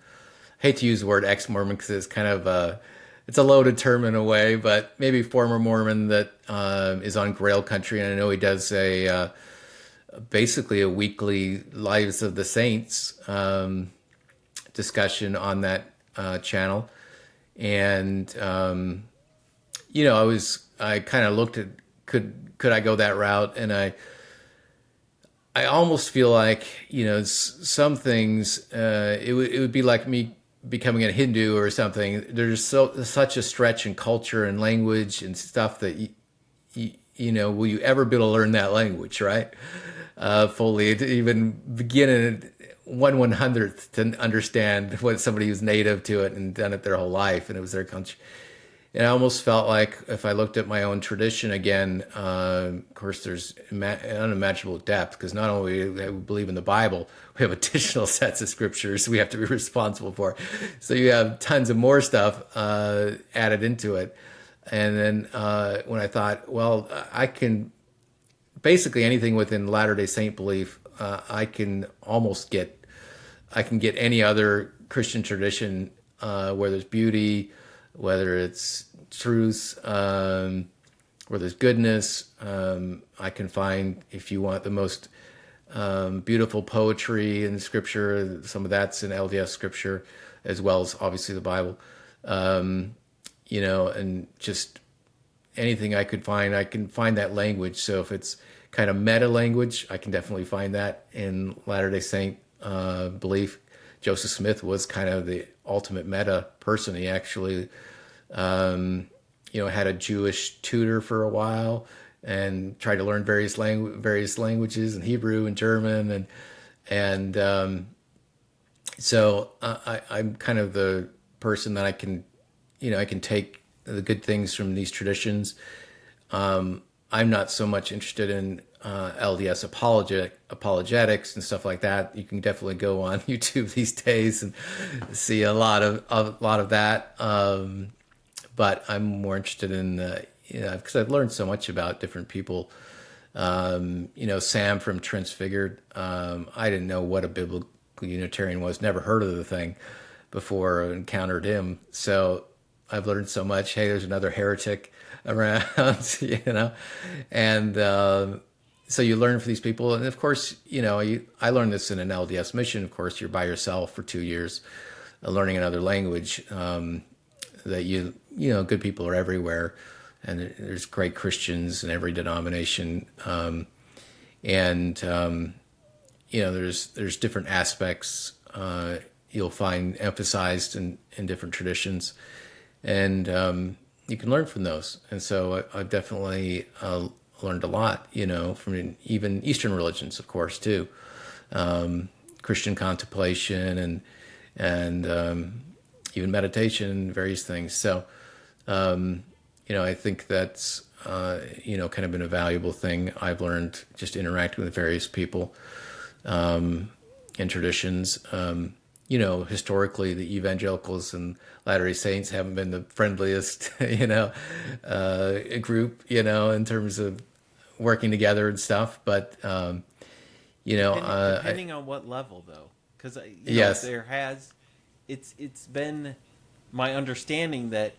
I hate to use the word ex-Mormon because it's kind of it's a loaded term in a way, but maybe former Mormon that is on Grail country, and I know he does basically a weekly Lives of the Saints discussion on that channel, and I kind of looked at could I go that route, and I almost feel like some things it would be like me becoming a Hindu or something. There's such a stretch in culture and language and stuff that will you ever be able to learn that language, right? Fully, to even begin in 1/100th to understand what somebody who's native to it and done it their whole life, and it was their country. And I almost felt like if I looked at my own tradition again, of course, there's unimaginable depth, because not only do we believe in the Bible, we have additional sets of scriptures we have to be responsible for. So you have tons of more stuff added into it. And then when I thought, well, I can basically anything within Latter-day Saint belief, I can get any other Christian tradition where there's beauty, whether it's truth, where there's goodness. I can find, if you want the most beautiful poetry in Scripture, some of that's in LDS Scripture, as well as obviously the Bible. And just anything I can find that language. So if it's kind of meta language, I can definitely find that in Latter-day Saint belief. Joseph Smith was kind of the ultimate meta person. He actually, had a Jewish tutor for a while and tried to learn various languages, and Hebrew and German, so I'm kind of the person that I can take the good things from these traditions. I'm not so much interested in LDS apologetics and stuff like that. You can definitely go on YouTube these days and see a lot of that. But I'm more interested in because I've learned so much about different people. Sam from Transfigured. I didn't know what a biblical Unitarian was. Never heard of the thing before I encountered him. So I've learned so much. Hey, there's another heretic around, and so you learn from these people. And of course, I learned this in an LDS mission. Of course, you're by yourself for 2 years, learning another language. That good people are everywhere, and there's great Christians in every denomination. There's different aspects you'll find emphasized in different traditions, and you can learn from those. And so I've definitely learned a lot, from even Eastern religions, of course, too. Christian contemplation and even meditation, various things. So, I think that's, kind of been a valuable thing I've learned just interacting with various people and traditions. Historically, the evangelicals and Latter-day Saints haven't been the friendliest, group, in terms of working together and stuff. But,
depending on what level, though, because
yes,
there has, it's been my understanding that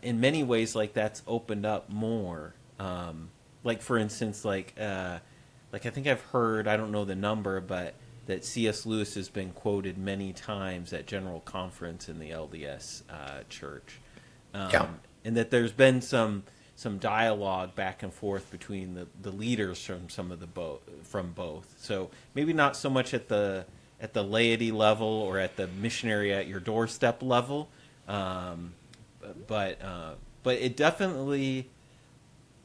in many ways, like, that's opened up more Like for instance, like I think I've heard, I don't know the number, but that C.S. Lewis has been quoted many times at General Conference in the LDS Church, and that there's been some dialogue back and forth between the leaders from from both. So maybe not so much at the laity level or at the missionary at your doorstep level, but it definitely.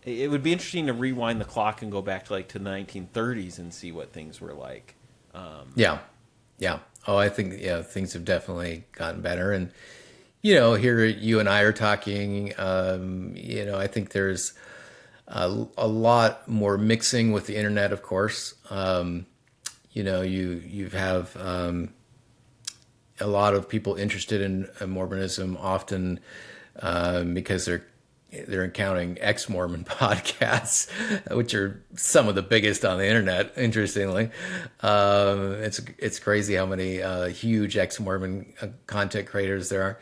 It would be interesting to rewind the clock and go back to the 1930s and see what things were like.
Yeah. Oh, I think things have definitely gotten better, and here you and I are talking. I think there's a lot more mixing with the internet, of course. You have a lot of people interested in Mormonism often because they're encountering ex-Mormon podcasts, which are some of the biggest on the internet. Interestingly, it's crazy how many huge ex-Mormon content creators there are,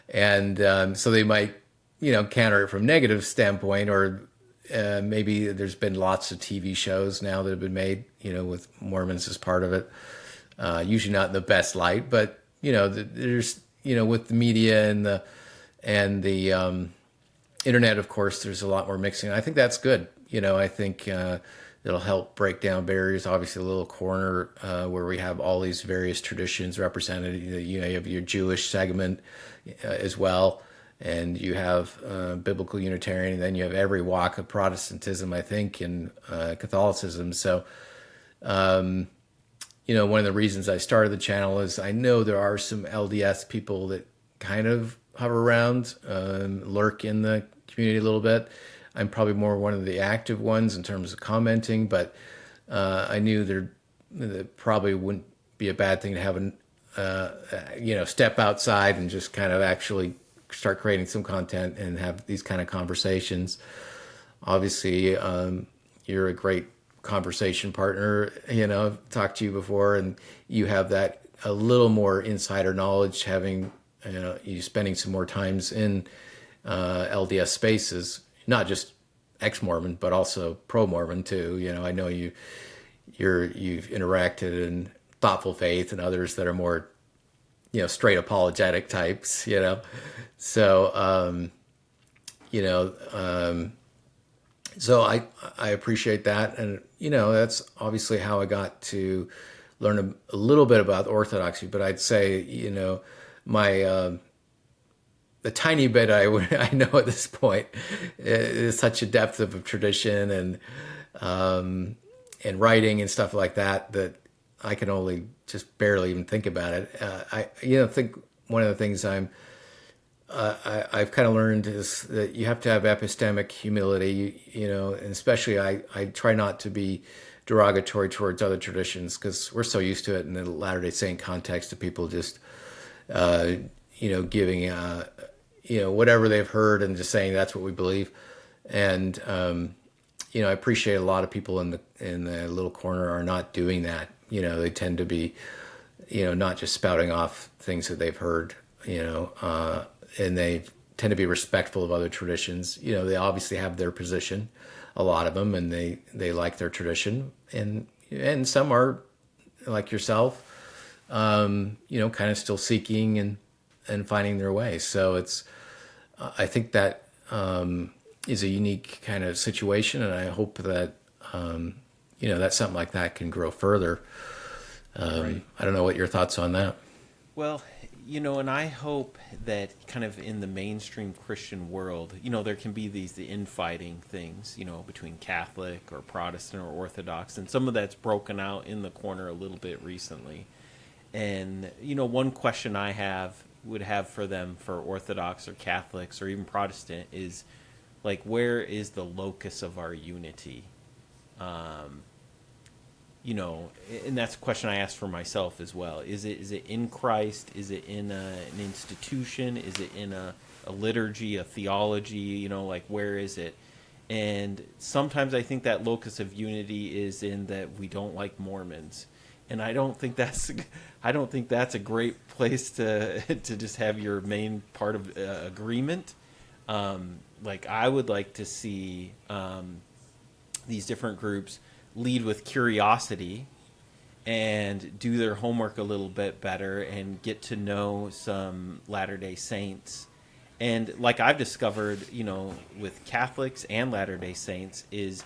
and so they might counter it from negative standpoint, or maybe there's been lots of TV shows now that have been made with Mormons as part of it. Usually not in the best light, but there's with the media and the internet, of course, there's a lot more mixing. I think that's good. I think it'll help break down barriers. Obviously, a little corner where we have all these various traditions represented. You have your Jewish segment as well, and you have biblical Unitarian, and then you have every walk of Protestantism, I think, and Catholicism. So, one of the reasons I started the channel is I know there are some LDS people that kind of hover around, lurk in the community a little bit. I'm probably more one of the active ones in terms of commenting, but I knew there probably wouldn't be a bad thing to have step outside and just kind of actually start creating some content and have these kind of conversations. Obviously, you're a great conversation partner. I've talked to you before, and you have that a little more insider knowledge, having you spending some more times in LDS spaces, not just ex-Mormon, but also pro-Mormon too. I know you've interacted in Thoughtful Faith and others that are more, straight apologetic types. So so I appreciate that, and that's obviously how I got to learn a little bit about Orthodoxy. But I'd say my the tiny bit I know at this point is such a depth of tradition and writing and stuff like that I can only just barely even think about it. I think one of the things I've kind of learned is that you have to have epistemic humility, and especially I try not to be derogatory towards other traditions, because we're so used to it in the Latter-day Saint context of people just giving whatever they've heard and just saying that's what we believe. And I appreciate a lot of people in the little corner are not doing that. They tend to be not just spouting off things that they've heard, and they tend to be respectful of other traditions. They obviously have their position, a lot of them, and they like their tradition, and some are like yourself, kind of still seeking and finding their way. So I think that is a unique kind of situation, and I hope that that something like that can grow further. Right. I don't know what your thoughts on that.
Well, and I hope that kind of in the mainstream Christian world, there can be the infighting things, between Catholic or Protestant or Orthodox, and some of that's broken out in the corner a little bit recently. And, one question I would have for them, for Orthodox or Catholics or even Protestant, is where is the locus of our unity? And that's a question I asked for myself as well. Is it in Christ? Is it in an institution? Is it in a liturgy, a theology? Where is it? And sometimes I think that locus of unity is in that we don't like Mormons, and I don't think that's a great place to just have your main part of agreement. Like I would like to see these different groups lead with curiosity and do their homework a little bit better and get to know some Latter-day Saints. And like I've discovered, with Catholics and Latter-day Saints, is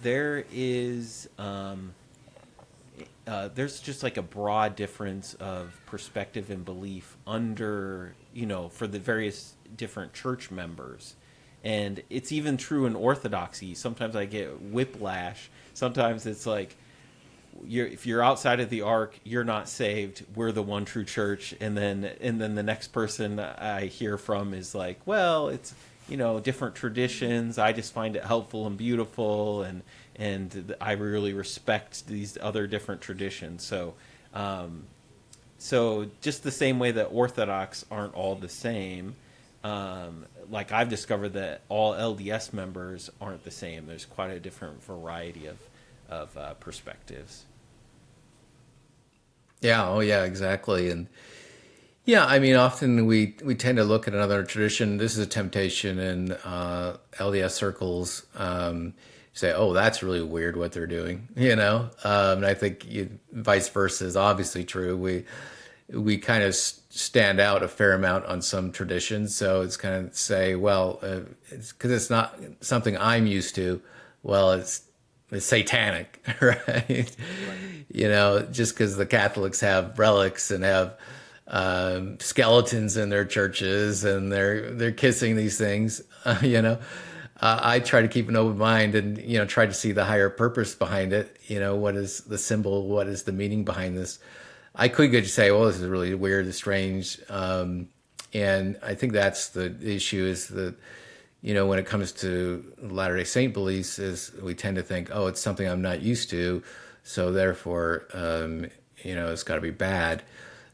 there is there's just like a broad difference of perspective and belief under, for the various different church members. And it's even true in Orthodoxy. Sometimes I get whiplash. Sometimes it's like, if you're outside of the ark, you're not saved. We're the one true church. And then the next person I hear from is like, well, it's, different traditions. I just find it helpful and beautiful, and I really respect these other different traditions. So just the same way that Orthodox aren't all the same, like I've discovered that all LDS members aren't the same. There's quite a different variety of perspectives.
Yeah. Oh, yeah. Exactly. And yeah, I mean, often we tend to look at another tradition. This is a temptation in LDS circles. Say, oh, that's really weird what they're doing, And I think vice versa is obviously true. We kind of stand out a fair amount on some traditions, so it's kind of say, well, it's because it's not something I'm used to. Well, it's satanic, right? Just because the Catholics have relics and have skeletons in their churches and they're kissing these things, I try to keep an open mind and try to see the higher purpose behind it. What is the symbol? What is the meaning behind this? I could just say, well, this is really weird and strange, and I think that's the issue. Is that when it comes to Latter-day Saint beliefs, is we tend to think, oh, it's something I'm not used to, so therefore, it's got to be bad.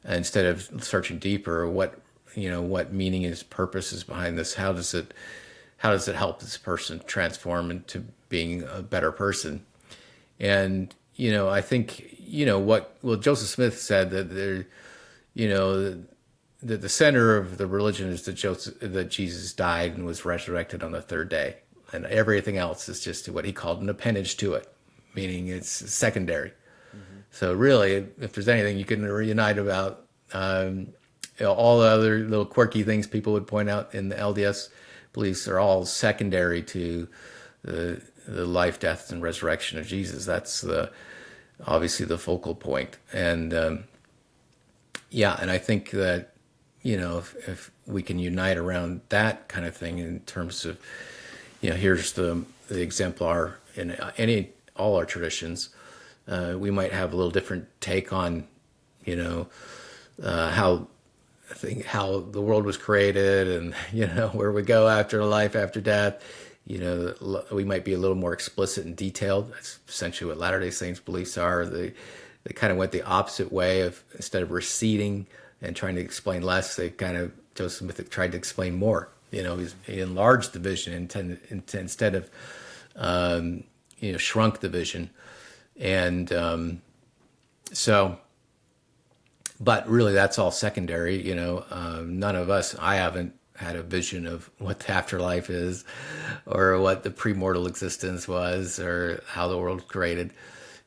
Instead of searching deeper, what meaning is, purpose is behind this? How does it help this person transform into being a better person? And I think what Joseph Smith said, that there, that the center of the religion is that Jesus died and was resurrected on the third day, and everything else is just what he called an appendage to it, meaning it's secondary. So really, if there's anything you can reunite about, all the other little quirky things people would point out in the LDS beliefs are all secondary to the life, death, and resurrection of Jesus. That's obviously the focal point. And and I think that if we can unite around that kind of thing in terms of here's the exemplar in all our traditions. We might have a little different take on, how the world was created, and where we go after life, after death. We might be a little more explicit and detailed. That's essentially what Latter-day Saints beliefs are. They kind of went the opposite way of, instead of receding and trying to explain less, Joseph Smith tried to explain more. He enlarged the vision instead of shrunk the vision. And but really that's all secondary. None of us, I haven't had a vision of what the afterlife is, or what the premortal existence was, or how the world was created.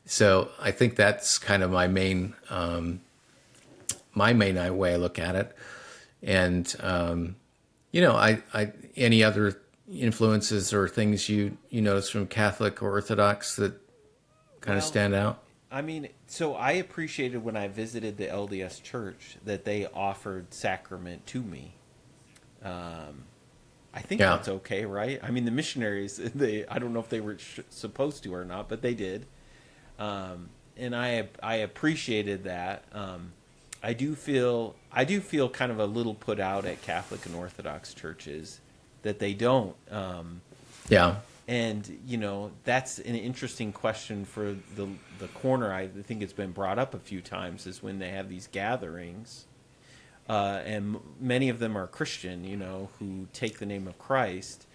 So I think that's kind of my main way I look at it. And I any other influences or things you notice from Catholic or Orthodox that kind of stand out?
I mean, so I appreciated when I visited the LDS church that they offered sacrament to me. I think that's okay, right? I mean, the missionaries, I don't know if they were supposed to or not, but they did. And I appreciated that. I do feel kind of a little put out at Catholic and Orthodox churches that they don't. And that's an interesting question for the corner. I think it's been brought up a few times, is when they have these gatherings, and many of them are Christian, who take the name of Christ,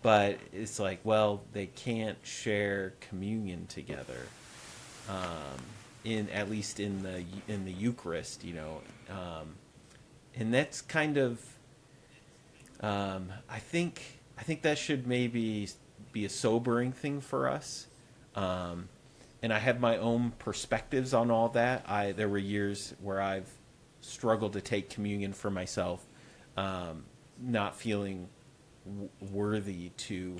but it's like, well, they can't share communion together, at least in the Eucharist, and that's kind of, I think that should maybe be a sobering thing for us. And I have my own perspectives on all that. There were years where I've struggled to take communion for myself, not feeling worthy to,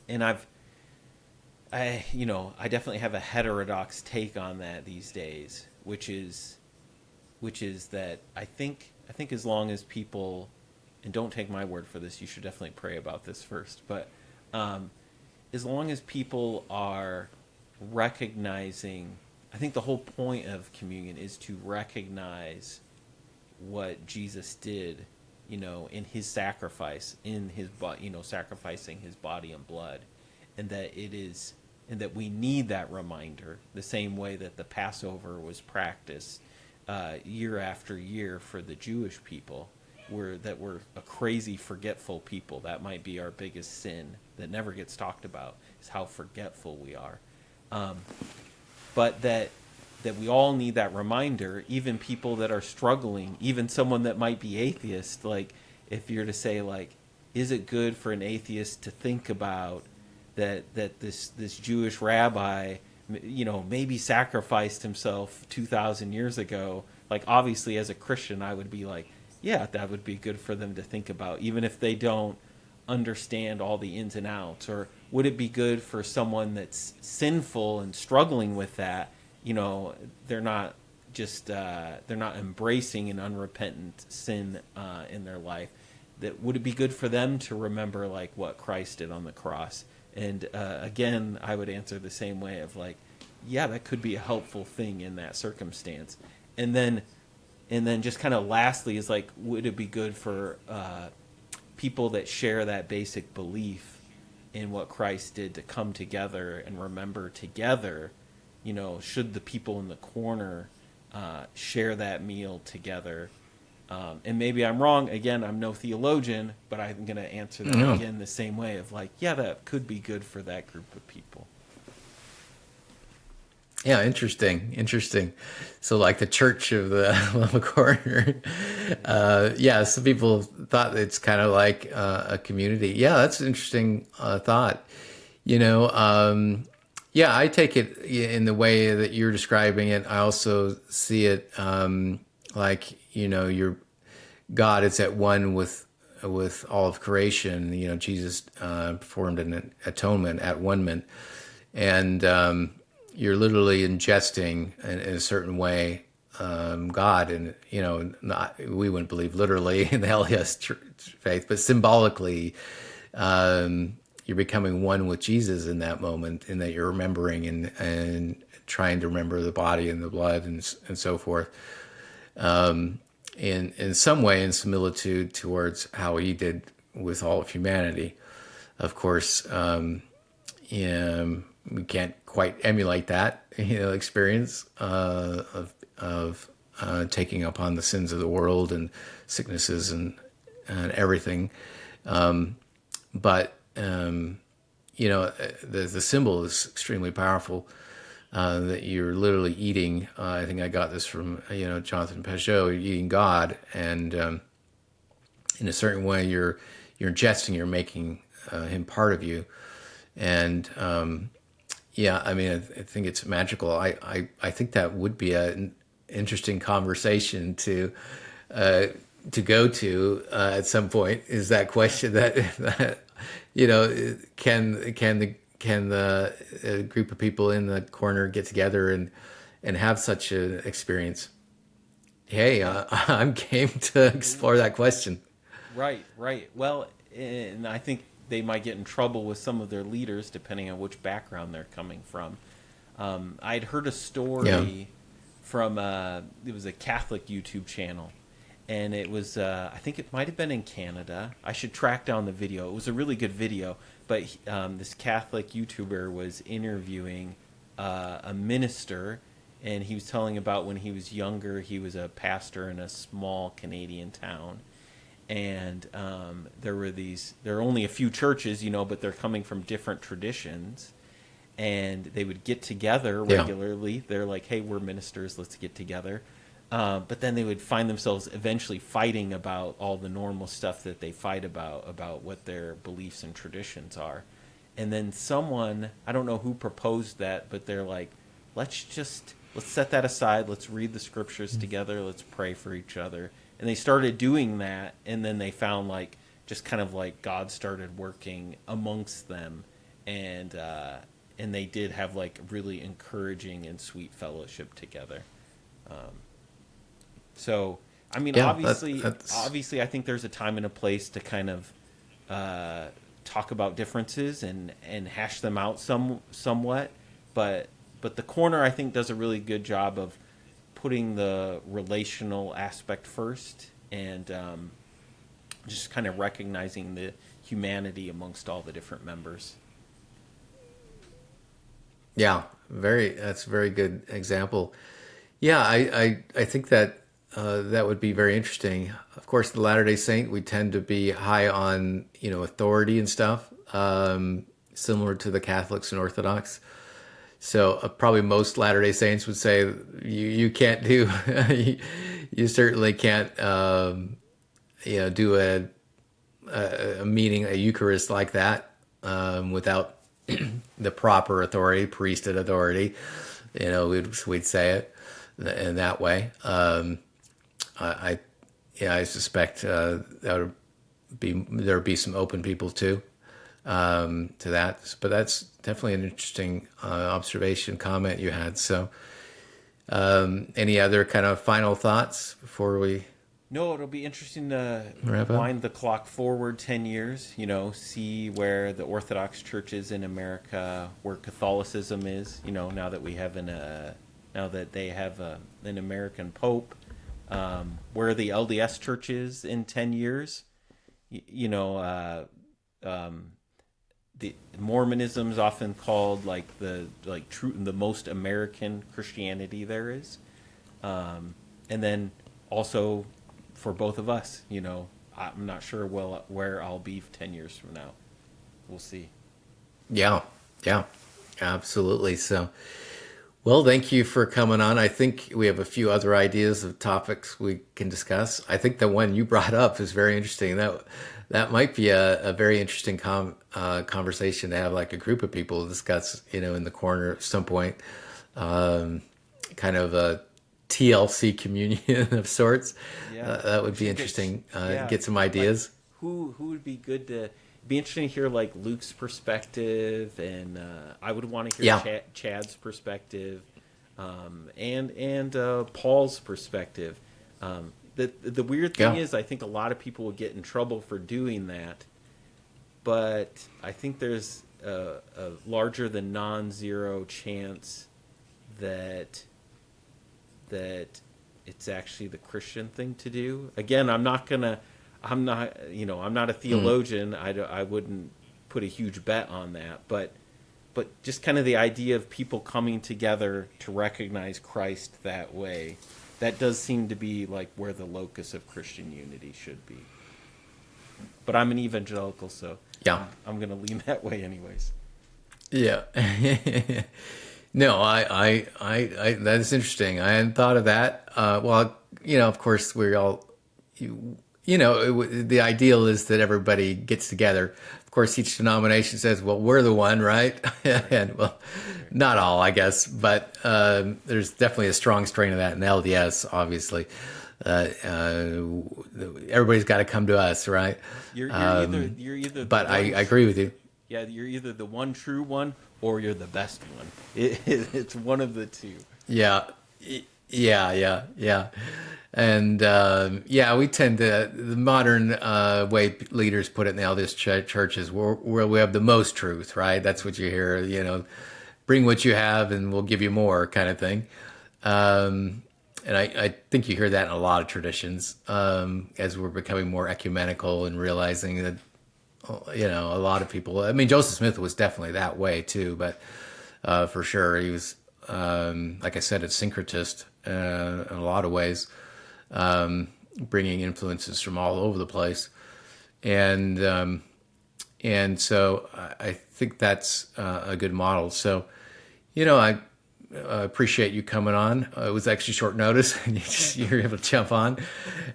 and I definitely have a heterodox take on that these days, which is that I think as long as people, and don't take my word for this, you should definitely pray about this first, but as long as people are recognizing, I think the whole point of communion is to recognize what Jesus did, in his sacrifice, in his sacrificing his body and blood, and that we need that reminder, the same way that the Passover was practiced year after year for the Jewish people, we're a crazy forgetful people. That might be our biggest sin that never gets talked about, is how forgetful we are. But that we all need that reminder, even people that are struggling, even someone that might be atheist. Like, if you're to say, like, is it good for an atheist to think about that this Jewish rabbi, maybe sacrificed himself 2,000 years ago? Like, obviously, as a Christian, I would be like, yeah, that would be good for them to think about, even if they don't understand all the ins and outs. Or would it be good for someone that's sinful and struggling with that? They're not embracing an unrepentant sin in their life. That would it be good for them to remember, like, what Christ did on the cross? And again, I would answer the same way of, like, yeah, that could be a helpful thing in that circumstance. And then just kind of lastly is, like, would it be good for people that share that basic belief in what Christ did to come together and remember together? Should the people in the corner share that meal together? And maybe I'm wrong. Again, I'm no theologian, but I'm going to answer that again the same way of, like, yeah, that could be good for that group of people.
Yeah, interesting. So, like, the church of the little corner. Some people thought it's kind of like a community. Yeah, that's an interesting thought. I take it in the way that you're describing it. I also see it your God is at one with all of creation. Jesus performed an atonement at one-ment, and you're literally ingesting in a certain way God, and we wouldn't believe literally in the LDS faith, but symbolically, you're becoming one with Jesus in that moment, in that you're remembering and trying to remember the body and the blood and so forth. In some way, in similitude towards how he did with all of humanity. Of course, we can't quite emulate that experience of taking upon the sins of the world and sicknesses and everything. But the symbol is extremely powerful. That you're literally eating. I think I got this from Jonathan Peugeot. You're eating God, and in a certain way, you're ingesting. You're making him part of you, and I think it's magical. I think that would be an interesting conversation to go to at some point. Is that question that can the group of people in the corner get together and have such an experience? Hey, I'm game to explore that question.
Right. Well, and I think they might get in trouble with some of their leaders, depending on which background they're coming from. I'd heard a story from, it was a Catholic YouTube channel, and it was, I think it might have been in Canada. I should track down the video. It was a really good video. But this Catholic YouTuber was interviewing a minister, and he was telling about when he was younger, he was a pastor in a small Canadian town. And there are only a few churches, but they're coming from different traditions. And they would get together regularly. Yeah. They're like, hey, we're ministers, let's get together. But then they would find themselves eventually fighting about all the normal stuff that they fight about what their beliefs and traditions are. And then someone, I don't know who proposed that, but they're like, let's set that aside. Let's read the scriptures together. Let's pray for each other. And they started doing that. And then they found like, just kind of like God started working amongst them. And they did have like really encouraging and sweet fellowship together. So, I mean,
Yeah,
obviously, I think there's a time and a place to kind of talk about differences and hash them out somewhat. But the corner, I think, does a really good job of putting the relational aspect first and just kind of recognizing the humanity amongst all the different members.
Yeah, that's a very good example. Yeah, I think that that would be very interesting. Of course, the Latter-day Saint, we tend to be high on, authority and stuff, similar to the Catholics and Orthodox. So probably most Latter-day Saints would say you can't do, you certainly can't, do a meeting, a Eucharist like that without the proper authority, priesthood authority. We'd say it in that way. I suspect there'd be some open people too to that. But that's definitely an interesting observation, comment you had. So, any other kind of final thoughts before we?
No, it'll be interesting to
wrap up?
wind the clock forward 10 years, see where the Orthodox Church is in America, where Catholicism is, now that we have now that they have an American Pope, where the LDS Church is in 10 years. The Mormonism is often called the most American Christianity there is. And then also for both of us, I'm not sure where I'll be 10 years from now. We'll see.
Yeah, absolutely. So, well, thank you for coming on. I think we have a few other ideas of topics we can discuss. I think the one you brought up is very interesting. That might be a very interesting conversation to have, like a group of people to discuss, in the corner at some point, kind of a TLC communion of sorts.
Yeah,
that would be interesting. Get some ideas.
Like, who would be good to? Be interesting to hear like Luke's perspective, and I would want to hear Chad's perspective, and Paul's perspective. The weird thing is, I think a lot of people would get in trouble for doing that, but I think there's a larger than non-zero chance that it's actually the Christian thing to do. Again, I'm not a theologian. I wouldn't put a huge bet on that, but just kind of the idea of people coming together to recognize Christ that way, that does seem to be like where the locus of Christian unity should be. But I'm an evangelical, so I'm going to lean that way anyways.
Yeah. No, I that's interesting. I hadn't thought of that. Well, of course we're all, the ideal is that everybody gets together. Of course, each denomination says, well, we're the one, right? And well, not all, I guess, but there's definitely a strong strain of that in LDS, obviously. Everybody's got to come to us, right?
You're either
but I agree with you.
Yeah, you're either the one true one or you're the best one. It's one of the two.
Yeah. And we tend to, the modern way leaders put it in the LDS churches, where we have the most truth, right? That's what you hear, bring what you have and we'll give you more kind of thing. And I think you hear that in a lot of traditions as we're becoming more ecumenical and realizing that, a lot of people, I mean, Joseph Smith was definitely that way too, but for sure he was, like I said, a syncretist in a lot of ways, bringing influences from all over the place. And so I think that's a good model. So, appreciate you coming on. It was actually short notice, and you were able to jump on.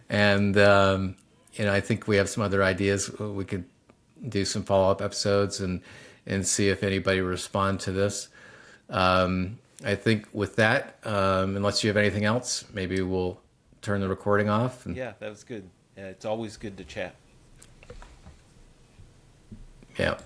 And I think we have some other ideas. We could do some follow-up episodes and see if anybody will respond to this. I think with that, unless you have anything else, maybe we'll turn the recording off.
Yeah, that was good. It's always good to chat.
Yeah.